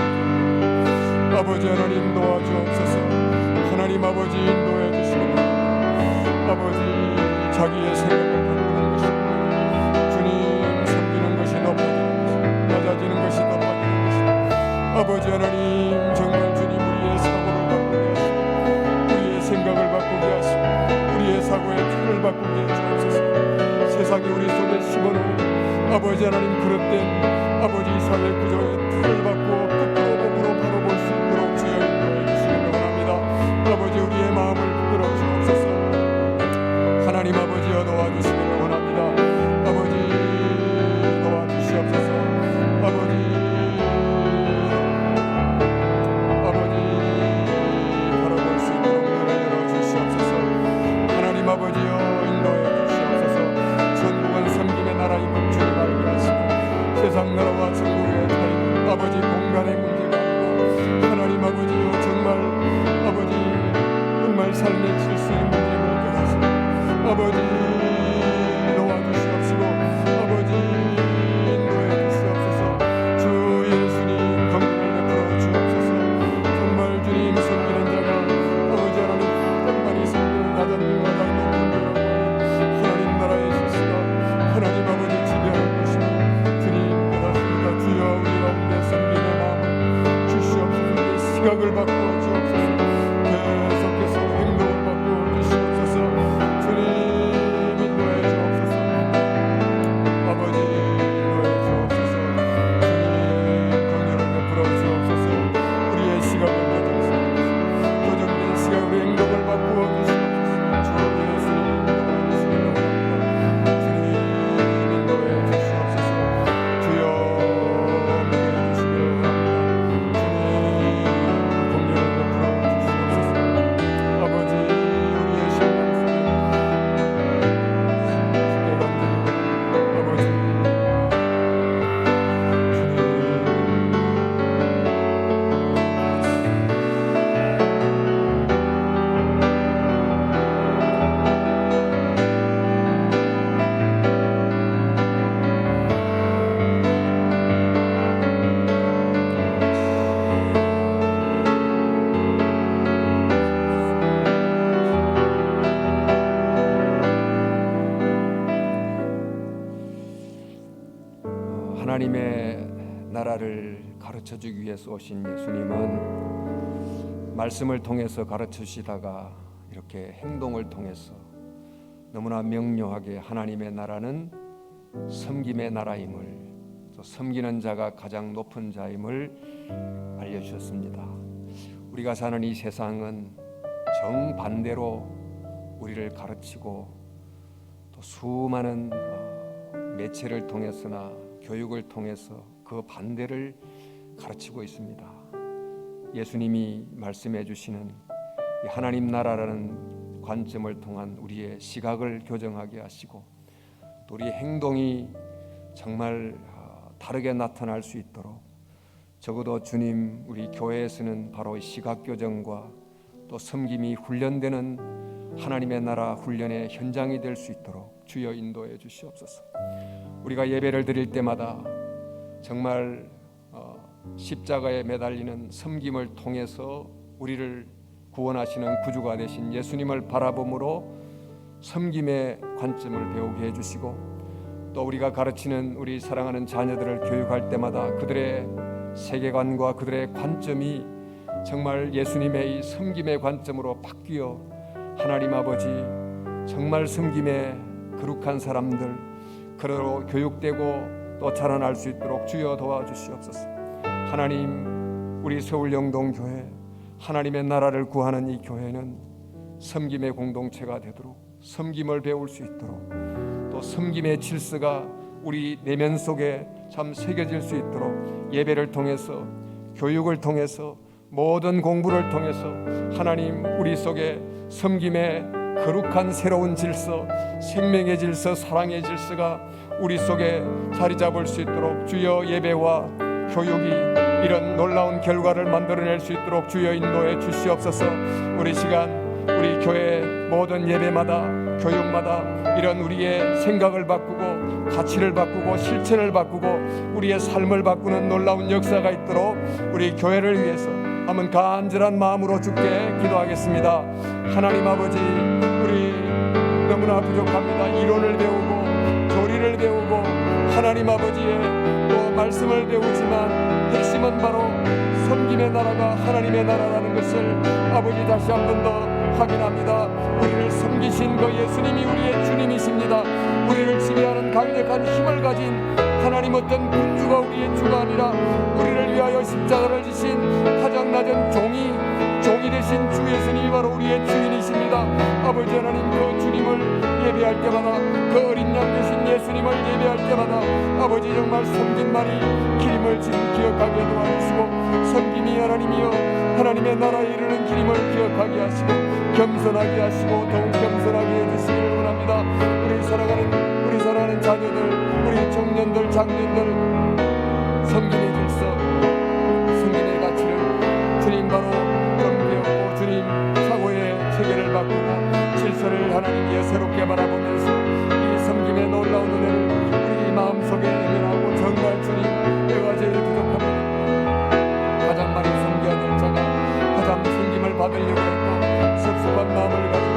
아버지 하나님 도와주옵소서. 하나님 아버지 인도해 주시기를. 아버지, 자기의 생각을 바꾸는 것이 주님 섬기는 것이 높아지는 것이, 낮아지는 것이 높아지는 것이. 아버지 하나님, 정말 주님 우리의 사고를 바꾸게 하시고 우리의 생각을 바꾸게 하시고 우리의 사고의 틀을 바꾸게 해주옵소서. 세상이 우리 속에 심어놓은 아버지 하나님 그릇된 아버지 사회 구조의 틀을 바꾸어 끝으로 몸으로 바로 볼 수 있도록 주여 인도해 주시기를 원합니다. 아버지, 우리의 마음을 붙들어 주옵소서. 하나님 아버지여 도와주시기를 원합니다. 아버지 도와주시옵소서. 아버지 바라볼 수 있도록 눈을 열어주시옵소서. 하나님 아버지여 인도해 주시옵소서. 천국은 섬김의 나라임을 주님 알게 하시고 세상 나라와 천국의 차이는 아버지 공간의 문제가 아니라 하나님 아버지여 정말 삶의 질서의 문제임을 깨닫시고 아버지 도와주시옵시고 아버지 인도해 주시옵소서. 주 예수님 긍휼을 베풀어 주옵소서. 정말 주님 섬기는 자가 아버지 하나님 땅만이 섬기는 낮은 가장 높은 데라고 하나님 나라의 실수가 하나님 아버지 지배하는 것이니 주님 깨닫습니다. 주여 우리 가운데 섬김의 마음을 주시옵소서. 내 시각을 바꾸어 주옵소서. 계속해서 행동을 바꾸어 주시옵소서. 주님 인도해 주옵소서. 아버지 인도해 주옵소서. 주님 긍휼을 베풀어 주옵소서. 우리의 시각을 바꾸시옵소서. 교정된 시각 우리 행동을 바꾸어 주시옵소서. 주 예수님 인도해 주시기를 원합니다. 주님 인도해 주시옵소서. 주여 인도해 주시기를 원합니다. 주님 긍휼을 베풀어 주시옵소서. 아버지 우리의 심령 속에 주께 간절히 아버지 하나님의 나라를 가르쳐 주기 위해서 오신 예수님은 말씀을 통해서 가르쳐 주시다가 이렇게 행동을 통해서 너무나 명료하게 하나님의 나라는 섬김의 나라임을, 또 섬기는 자가 가장 높은 자임을 알려주셨습니다. 우리가 사는 이 세상은 정반대로 우리를 가르치고 또 수많은 매체를 통해서나 교육을 통해서 그 반대를 가르치고 있습니다. 예수님이 말씀해 주시는 이 하나님 나라라는 관점을 통한 우리의 시각을 교정하게 하시고 또 우리의 행동이 정말 다르게 나타날 수 있도록 적어도 주님 우리 교회에서는 바로 이 시각 교정과 또 섬김이 훈련되는 하나님의 나라 훈련의 현장이 될 수 있도록 주여 인도해 주시옵소서. 우리가 예배를 드릴 때마다 정말 십자가에 매달리는 섬김을 통해서 우리를 구원하시는 구주가 되신 예수님을 바라봄으로 섬김의 관점을 배우게 해주시고 또 우리가 가르치는 우리 사랑하는 자녀들을 교육할 때마다 그들의 세계관과 그들의 관점이 정말 예수님의 이 섬김의 관점으로 바뀌어 하나님 아버지 정말 섬김의 거룩한 사람들 그대로 교육되고 또 자라날 수 있도록 주여 도와주시옵소서. 하나님 우리 서울영동교회 하나님의 나라를 구하는 이 교회는 섬김의 공동체가 되도록 섬김을 배울 수 있도록 또 섬김의 질서가 우리 내면 속에 참 새겨질 수 있도록 예배를 통해서 교육을 통해서 모든 공부를 통해서 하나님 우리 속에 섬김의 거룩한 새로운 질서, 생명의 질서, 사랑의 질서가 우리 속에 자리 잡을 수 있도록 주여 예배와 교육이 이런 놀라운 결과를 만들어낼 수 있도록 주여 인도해 주시옵소서. 우리 시간 우리 교회 모든 예배마다 교육마다 이런 우리의 생각을 바꾸고 가치를 바꾸고 실천을 바꾸고 우리의 삶을 바꾸는 놀라운 역사가 있도록 우리 교회를 위해서 한번 간절한 마음으로 주께 기도하겠습니다. 하나님 아버지, 우리 너무나 부족합니다. 이론을 배우고 교리를 배우고 하나님 아버지의 또 말씀을 배우지만 핵심은 바로 섬김의 나라가 하나님의 나라라는 것을 아버지 다시 한 번 더 확인합니다. 우리를 섬기신 그 예수님이 우리의 주님이십니다. 우리를 지배하는 강력한 힘을 가진 하나님 어떤 군주가 우리의 주가 아니라 우리를 위하여 십자가를 지신 가장 낮은 종이 되신 주 예수님이 바로 우리의 주인이십니다. 아버지 하나님, 그 주님을 예배할 때마다 그 어린 양 되신 예수님을 예배할 때마다 아버지 정말 섬김만이 기림을 기억하게 도와주시고 섬김이 하나님이여 하나님의 나라에 이르는 기림을 기억하게 하시고 겸손하게 하시고 더욱 겸손하게 해주시기를 원합니다. 우리 사랑하는 자녀들, 우리 청년들, 장년들 섬김의 질서, 섬김의 가치를 주님 바로 배웠고 주님 사고의 체계를 바꾸고 질서를 하나님이여 새롭게 바라보면서 이 섬김의 놀라운 은혜를 우리 마음속에 내면하고 정말 주님 내가 제일 부족합니다. 가장 많이 섬겨야 될 자가 가장 섬김을 받으려고 했고 섭섭한 마음을 가지고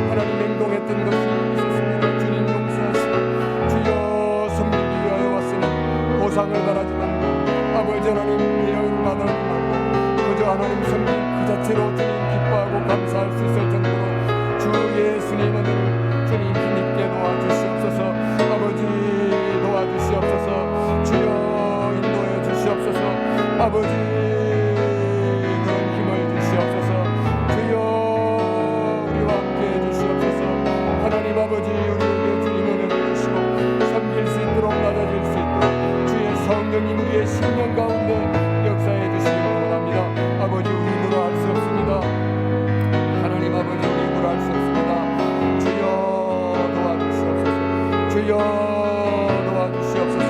하나님 행동했던 것이 있었습니다. 주님 용서하시고 주여 섬기기 위하여 왔으니 보상을 바라지 말고 아버지 하나님 대형을 받으라고 말고 그저 하나님 섬김 그 자체로 주님 기뻐하고 감사할 수 있을 정도로 주 예수님 은혜를 주님 힘있게 도와주시옵소서. 아버지 도와주시옵소서. 주여 인도해 주시옵소서. 아버지 그런 힘을 주시옵소서. 주여 우리와 함께 해주시옵소서. 하나님 아버지 우리에게 주님 은혜를 주시고 섬길 수 있도록 낮아질 수 있도록 주의 성령님 우리의 심령 가운데 역사해 주시기를 원합니다. 아버지 우리 힘으로 할 수 없습니다. 하나님 아버지 우리 힘으로 할 수 없습니다. 주여 도와주시옵소서. 주여 도와주시옵소서.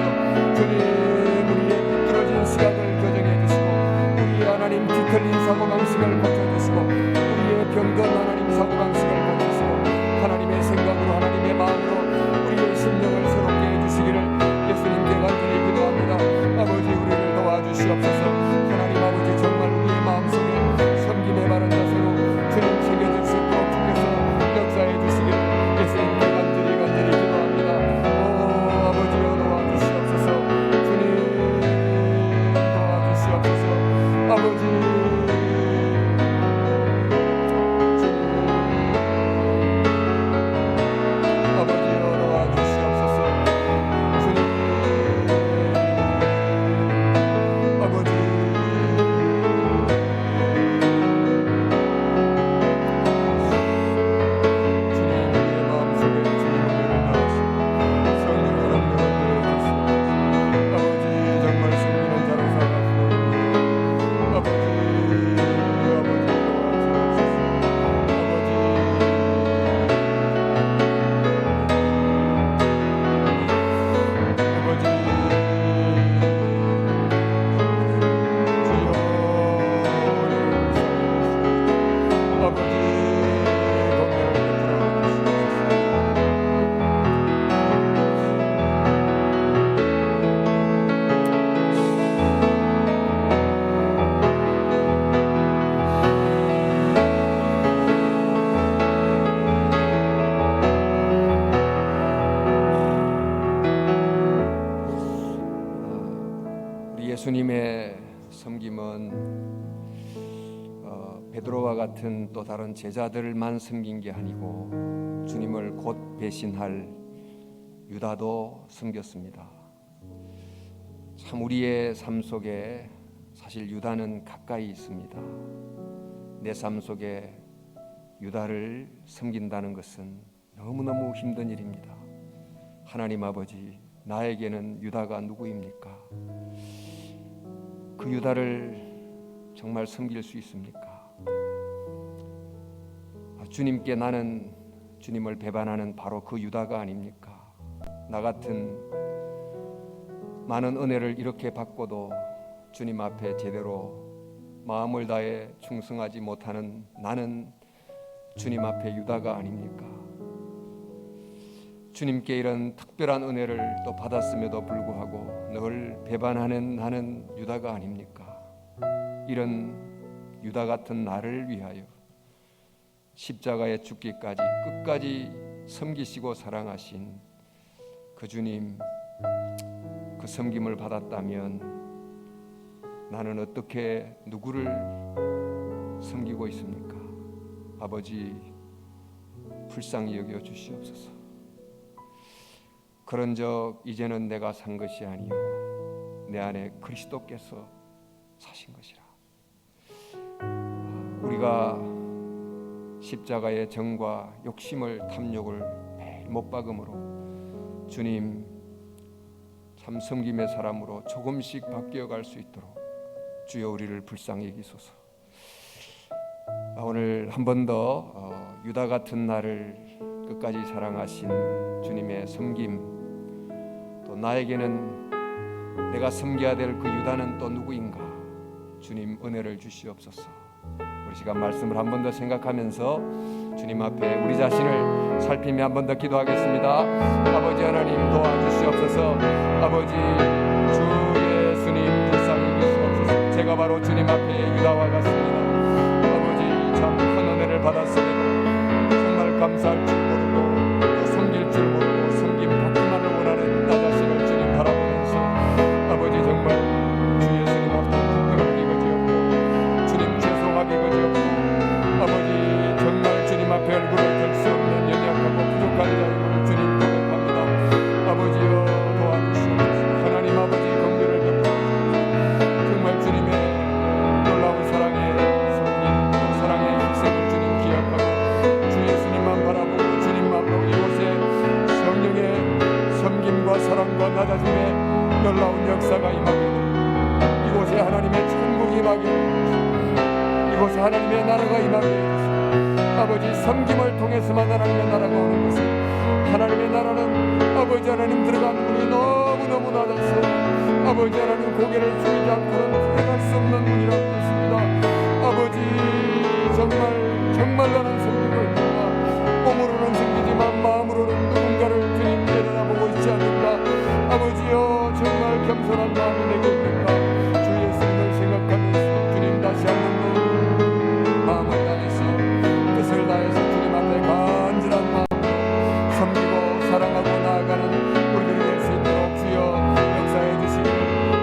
주님 우리의 비뚤어진 시각을 교정해 주시고 우리의 하나님 뒤틀린 사고방식을 고쳐주시고 우리의 병든 하나님 사고방식을 고치시고 하나님의 생각으로 하나님의 마음으로 우리의 심령을 새롭게 해주시기를 예수님께 간절히 기도합니다. 아버지 우리를 도와주시옵소서. 하나님 아버지 정말 우리의 마음속에 섬김의 바른 자세로 주님 새겨질 수 있도록 주께서 역사해 주시기를 예수님께 간절히 기도합니다. 오 아버지여 도와주시옵소서. 주님 도와주시옵소서. 아버지 예수님의 섬김은 베드로와 같은 또 다른 제자들만 섬긴 게 아니고 주님을 곧 배신할 유다도 섬겼습니다. 참 우리의 삶 속에 사실 유다는 가까이 있습니다. 내 삶 속에 유다를 섬긴다는 것은 너무너무 힘든 일입니다. 하나님 아버지, 나에게는 유다가 누구입니까? 그 유다를 정말 섬길 수 있습니까? 주님께 나는 주님을 배반하는 바로 그 유다가 아닙니까? 나 같은 많은 은혜를 이렇게 받고도 주님 앞에 제대로 마음을 다해 충성하지 못하는 나는 주님 앞에 유다가 아닙니까? 주님께 이런 특별한 은혜를 또 받았음에도 불구하고 늘 배반하는 나는 유다가 아닙니까? 이런 유다 같은 나를 위하여 십자가에 죽기까지 끝까지 섬기시고 사랑하신 그 주님, 그 섬김을 받았다면 나는 어떻게 누구를 섬기고 있습니까? 아버지, 불쌍히 여겨 주시옵소서. 그런적 이제는 내가 산 것이 아니요 내 안에 그리스도께서 사신 것이라. 우리가 십자가의 정과 욕심을 탐욕을 매일 못 박음으로 주님 참 섬김의 사람으로 조금씩 바뀌어갈 수 있도록 주여 우리를 불쌍히 여기소서. 오늘 한 번 더 유다 같은 나를 끝까지 사랑하신 주님의 섬김, 또 나에게는 내가 섬겨야 될 그 유다는 또 누구인가? 주님 은혜를 주시옵소서. 우리 시간 말씀을 한 번 더 생각하면서 주님 앞에 우리 자신을 살피며 한 번 더 기도하겠습니다. 아버지 하나님 도와주시옵소서. 아버지 주 예수님 불쌍히 여기시옵소서. 제가 바로 주님 앞에 유다와 같습니다. 아버지 참 큰 은혜를 받았음에도 정말 감사할 줄 모르고 또 섬길 줄 모르고 섬김 받기만을 원하는 나 자신을 주님 바라보면서 아버지 정말 주 예수님 앞에 부끄럽게 그지없고 주님 죄송하게 그지없고 아버지 정말 주님 앞에 얼굴을 들 수 없는 연약하고 부족한 자임을 주님 고백합니다. 아버지여 도와주시옵소서. 하나님 아버지 긍휼을 베풀어 정말 주님의 놀라운 사랑에 섬긴 또 사랑의 희생을 주님 기억하고 주 예수님만 바라보고 주님만 보고 이곳에 성령의 섬김과 사랑과 낮아짐의 놀라운 역사가 임하게 되고 이곳에 하나님의 천국이 임하게 되고 이곳에 하나님의 나라가 임하게 되고 아버지 섬김을 통해서만 하나님의 나라가 오는 것은 하나님의 나라는 아버지 하나님 들어간 문이 너무너무 낮아서 아버지 하나님 고개를 숙이지 않고는 들어갈 수 없는 문이라고 했습니다. 아버지 정말 나는 섬기고 있구나. 몸으로는 섬기지만 마음으로는 누군가를 주님 내려다보고 있지 않는가. 아버지여 정말 겸손한 마음이 내게 있는가. 주 예수님을 생각하면서 주님 다시 한번 마음을 다해서 뜻을 다해서 주님 앞에 간절한 마음 섬기고 사랑하고 나아가는 우리들이 될 수 있도록 주여 역사해 주시길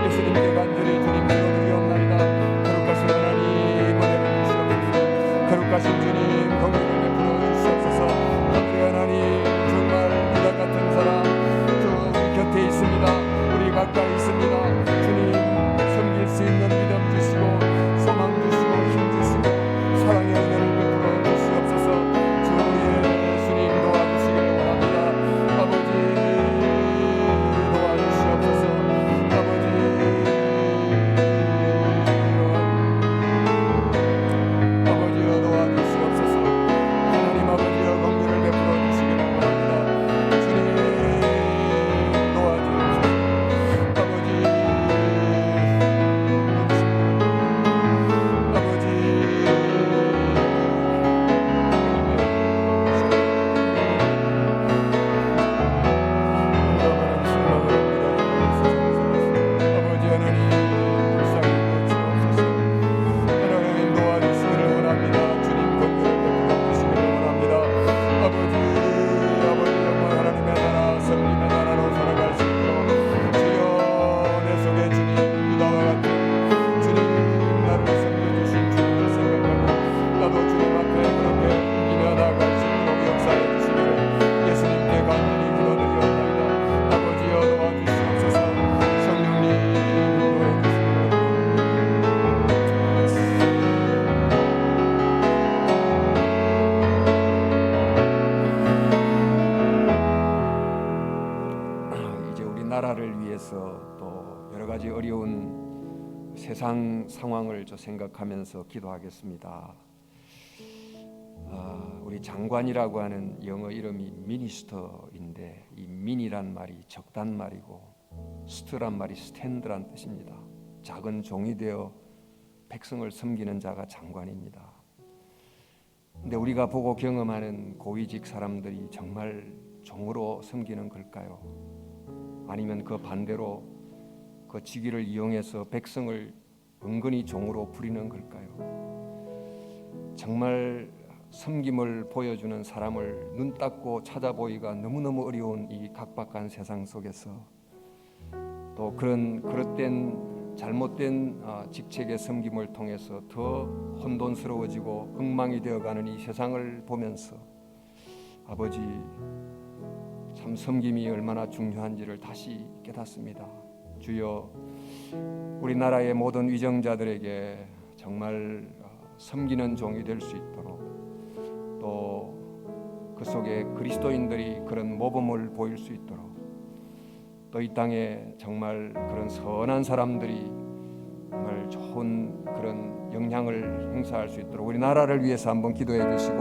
예수님께 간절히 주님 기도드리옵나이다. 거룩하신 하나님 은혜를 주시옵소서. 거룩하신 주님 긍휼을 베풀어 주시옵소서. 하늘의 하나님 정말 유다 같은 사람 저 우리 곁에 있습니다. 우리 가까이 있습니다. 주님 섬길 수 있는 믿음 주시고 소망 주시고 힘 주시고 사랑의 은혜를 베풀어 주시옵소서. 주 예수님 도와주시길 원합니다. 아버지 도와주시옵소서. 아버지여 도와주시옵소서. 하나님 아버지여 긍휼을 베풀어 주시길 원합니다. 주님 도와주옵소서. 아버지 아버지 하나님 불쌍히 여기시옵소서. 하나님 도와주시기를 원합니다. 주님 긍휼을 베풀어 주시기를 원합니다. 아버지 정말 하나님의 나라 섬김의 나라로 살아갈 수 있도록 주여 내 속에 주님 유다와 같은 주님 나를 섬겨주신 주님을 생각하고 나도 주님 앞에 그렇게 이겨 나아갈 수 있도록 역사해 주시기를 예수님께 간절히 기도드리옵나이다. 아버지여 도와주시옵소서. 성령님 인도해 주시기를 이제 우리 나라를 위해서 또 여러 가지 어려운 세상 상황을 좀 생각하면서 기도하겠습니다. 우리 장관이라고 하는 영어 이름이 미니스터인데 이 미니란 말이 적단 말이고 스트란 말이 스탠드란 뜻입니다. 작은 종이 되어 백성을 섬기는 자가 장관입니다. 근데 우리가 보고 경험하는 고위직 사람들이 정말 종으로 섬기는 걸까요? 아니면 그 반대로 그 직위를 이용해서 백성을 은근히 종으로 부리는 걸까요? 정말 섬김을 보여주는 사람을 눈 닦고 찾아보기가 너무너무 어려운 이 각박한 세상 속에서 또 그런 그릇된 잘못된 직책의 섬김을 통해서 더 혼돈스러워지고 엉망이 되어가는 이 세상을 보면서 아버지 참 섬김이 얼마나 중요한지를 다시 깨닫습니다. 주여 우리나라의 모든 위정자들에게 정말 섬기는 종이 될 수 있도록 또 그 속에 그리스도인들이 그런 모범을 보일 수 있도록 또 이 땅에 정말 그런 선한 사람들이 정말 좋은 그런 영향을 행사할 수 있도록 우리나라를 위해서 한번 기도해 주시고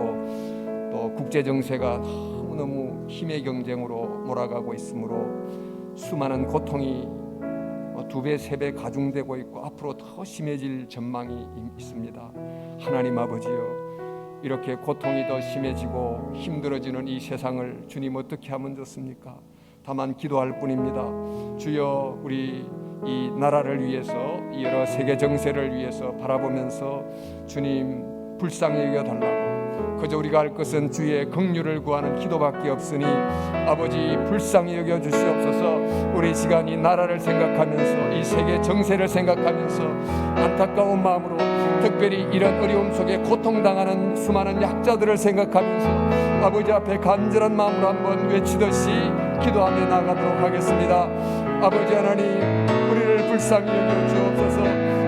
또 국제 정세가 너무너무 힘의 경쟁으로 몰아가고 있으므로 수많은 고통이 2배, 3배 가중되고 있고 앞으로 더 심해질 전망이 있습니다. 하나님 아버지여 이렇게 고통이 더 심해지고 힘들어지는 이 세상을 주님 어떻게 하면 좋습니까? 다만 기도할 뿐입니다. 주여 우리 이 나라를 위해서 이 여러 세계 정세를 위해서 바라보면서 주님 불쌍히 여겨달라고 그저 우리가 할 것은 주의 긍휼을 구하는 기도밖에 없으니 아버지 불쌍히 여겨 주시옵소서. 우리 시간이 나라를 생각하면서 이 세계 정세를 생각하면서 안타까운 마음으로 특별히 이런 어려움 속에 고통당하는 수많은 약자들을 생각하면서 아버지 앞에 간절한 마음으로 한번 외치듯이 기도하며 나가도록 하겠습니다. 아버지 하나님 우리를 불쌍히 여겨 주옵소서.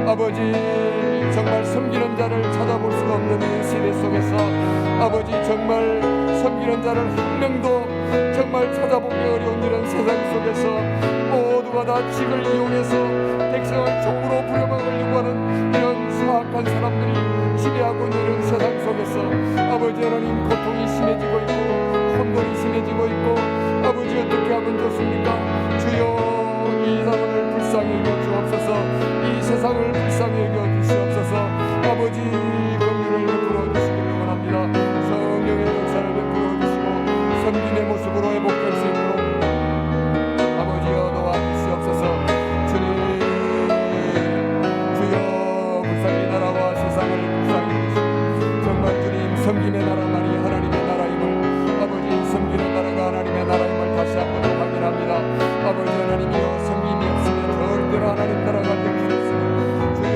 아버지 정말 섬기는 자를 찾아볼 수가 없는 이 시대 속에서 아버지 정말 섬기는 자를 한 명도 정말 찾아보기 어려운 이런 세상 속에서 모두가 다 직을 이용해서 백성을 종으로 부려먹으려고 하는 이런 수악한 사람들이 지배하고 있는 이런 세상 속에서 아버지 하나님 고통이 심해지고 있고 혼돈이 심해지고 있고 아버지 어떻게 하면 좋습니까? 주여 이 사람을 불쌍히 여겨 주옵소서. 이 세상을 불쌍히 여겨 주시옵소서. 아버지 긍휼을 베풀어 주시기를 원합니다. 성령의 역사를 베풀어 주시고 섬김의 모습으로 회복될 수 있도록 아버지여 도와주시옵소서. 주님 주여 불쌍히 나라와 세상을 불쌍히 주시고 정말 주님 섬김의 나라만이 하나님의 나라임을 아버지 섬기는 나라가 하나님의 나라임을 다시 한번 확인합니다. 아버지 하나님이여 섬김이 없으면 절대로 하나님 나라가 될 수 없으니 주여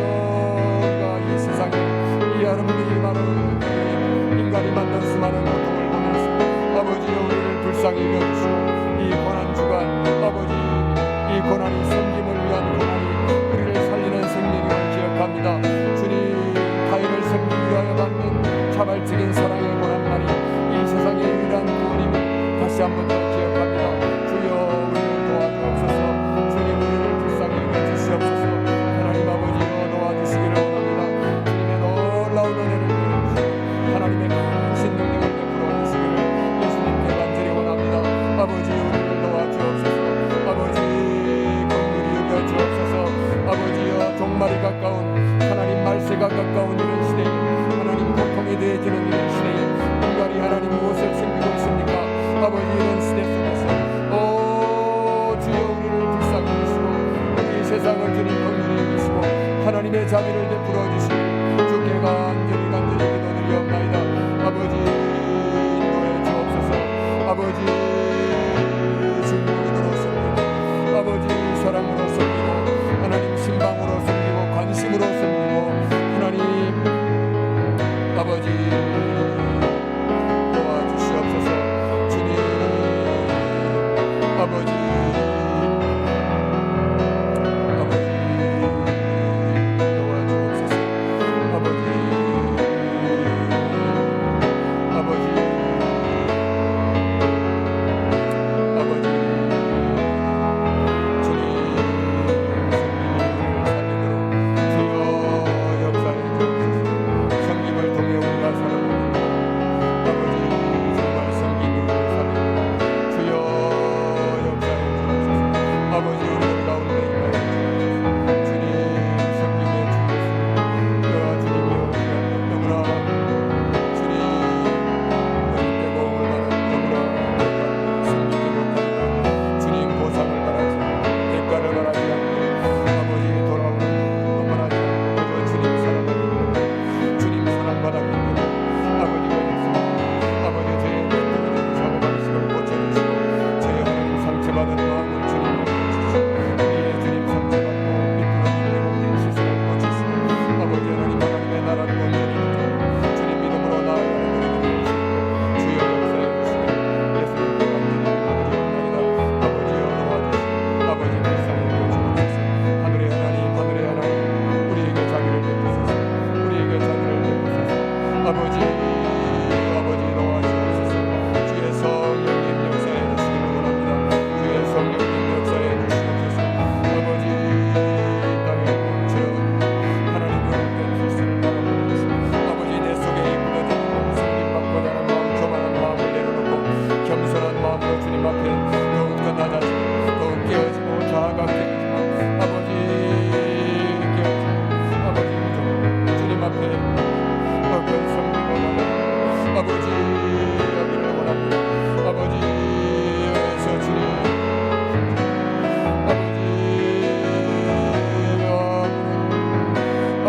우리가 이 세상에 이 아름다운 많은 인간이 만든 수많은 고통을 보면서 아버지여 우리를 불쌍히 여겨주시고 이 고난주간 아버지 이 고난이 섬김을 위한 고난이 우리를 살리는 생명을 기억합니다. 주님 타인을 섬기기 위하여 받는 자발적인 사랑의 고난만이 이 세상의 유일한 구원임을 다시 한번 더 기억합니다. 주여 우리를 도와주옵소서. 주님 우리를 불쌍히 여겨주시옵소서. 하나님 아버지여 도와주시기를 원합니다. 주님의 놀라운 은혜를 베풀어 하나님의 크신 능력을 베풀어 주시기를 예수님께 간절히 원합니다. 아버지 우리를 도와주옵소서. 아버지 긍휼히 여겨주옵소서. 아버지여 종말이 가까운 하나님 말세가 가까운 이런 시대에 하나님 고통이 더해지는 이런 시대에 인간이 하나님 무엇을 섬기고 있습니까? 아버지 이런 시대 속에서 주여 우리를 불쌍히 여기시고 우리 세상을 주님 긍휼히 여기시고 하나님의 자비를 베풀어 주시고 주께 간절히 기도드리옵나이다. 아버지 인도해 주옵소서. 아버지 진리로 섬기고 아버지 사랑으로 섬기고 하나님 신방으로 섬기고 관심으로 섬기고 하나님 아버지 도와주시옵소서. 주님 아버지 도와주옵소서. 아버지 주님 살리도록 주여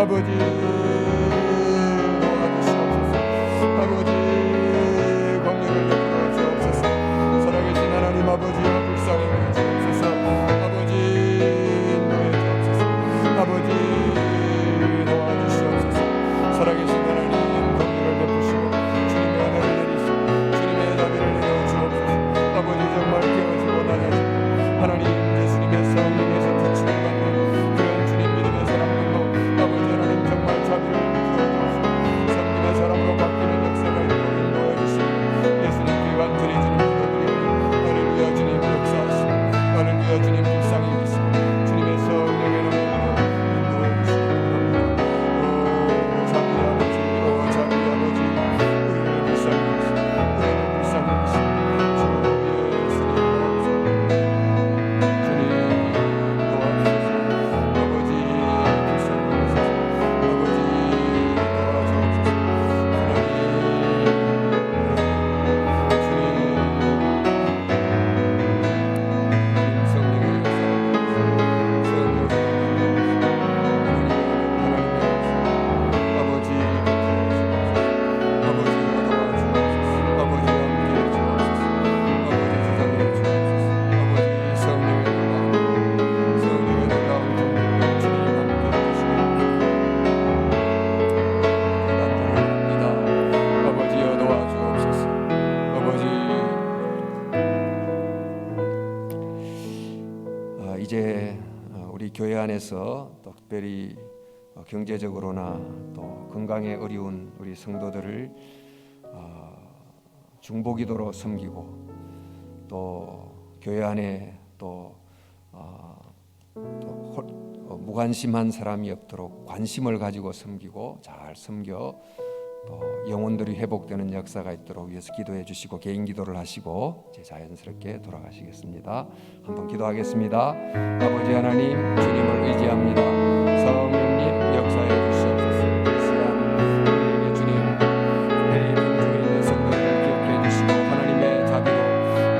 아버지 도와주시옵소서. 아버지 긍휼을 베풀어 주옵소서. 살아계신 하나님 아버지여 불쌍히 여겨 주옵소서. 아버지 인도해 주옵소서. 아버지 도와주시옵소서. 살아계신 하나님 긍휼을 베푸시고 주님의 은혜를 내리시고 주님의 자비를 내려 주옵소서. 아버지 정말 깨어지고 낮아지고 하나님 예수님의 성령에서 부침을 받는 그런 주님 믿음의 사람들로 아버지 하나님 정말 자비를 베풀어 주옵소서. 성김의 사람으로 바뀌는 역사가 있도록 인도해 주시고 예수님 귀한 드리 주님 기도드리오니 할렐루야 주님 역사하시고 할렐루야 주님 불쌍히 계시고 주님의 성령의 능력으로 인도해 주시기 바랍니다. 자비 아버지 자비 아버지 우리를 불쌍히 계시고 우리를 불쌍히 계시고 주 예수님 주님 도와주소서. 아버지 불쌍히 계소서. 아버지 도와주옵소서. 하나님 주님 성령의 역사 성령의 아버지 아버지 도와주옵소서. 아버지 함께해 주옵소서. 아버지 주장해 주옵소서. 아버지 성령의 놀라운 동력 주님 함께해 주시고 감사합니다. 아버지여 도와주옵소서. 아버지 이제 우리 교회 안에서 또 특별히 경제적으로나 또 건강에 어려운 우리 성도들을 중보기도로 섬기고 또 교회 안에 또 무관심한 사람이 없도록 관심을 가지고 섬기고 잘 섬겨 또 영혼들이 회복되는 역사가 있도록 위해서 기도해 주시고 개인 기도를 하시고 이제 자연스럽게 돌아가시겠습니다. 한번 기도하겠습니다. 아버지 하나님 주님을 의지합니다. 성령님 역사해 주시옵소서. 이 시간 우리에게 주님 매일 중에 있는 성도들을 기억해 주시고 하나님의 자비로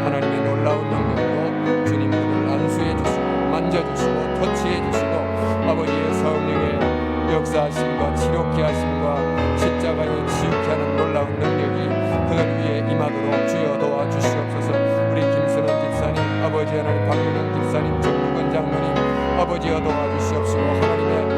하나님의 놀라운 능력으로 주님들을 안수해 주시고 만져주시고 터치해 주시고 아버지의 성령의 역사하심과 치료케 하심과 십자가에 치유케 하는 놀라운 능력이 그들 위에 임하도록 주여 도와주시옵소서. 우리 김선원 집사님 아버지 하나님 박윤영 집사님 정육원 장로님 아버지여 도와주시옵시고 하나님의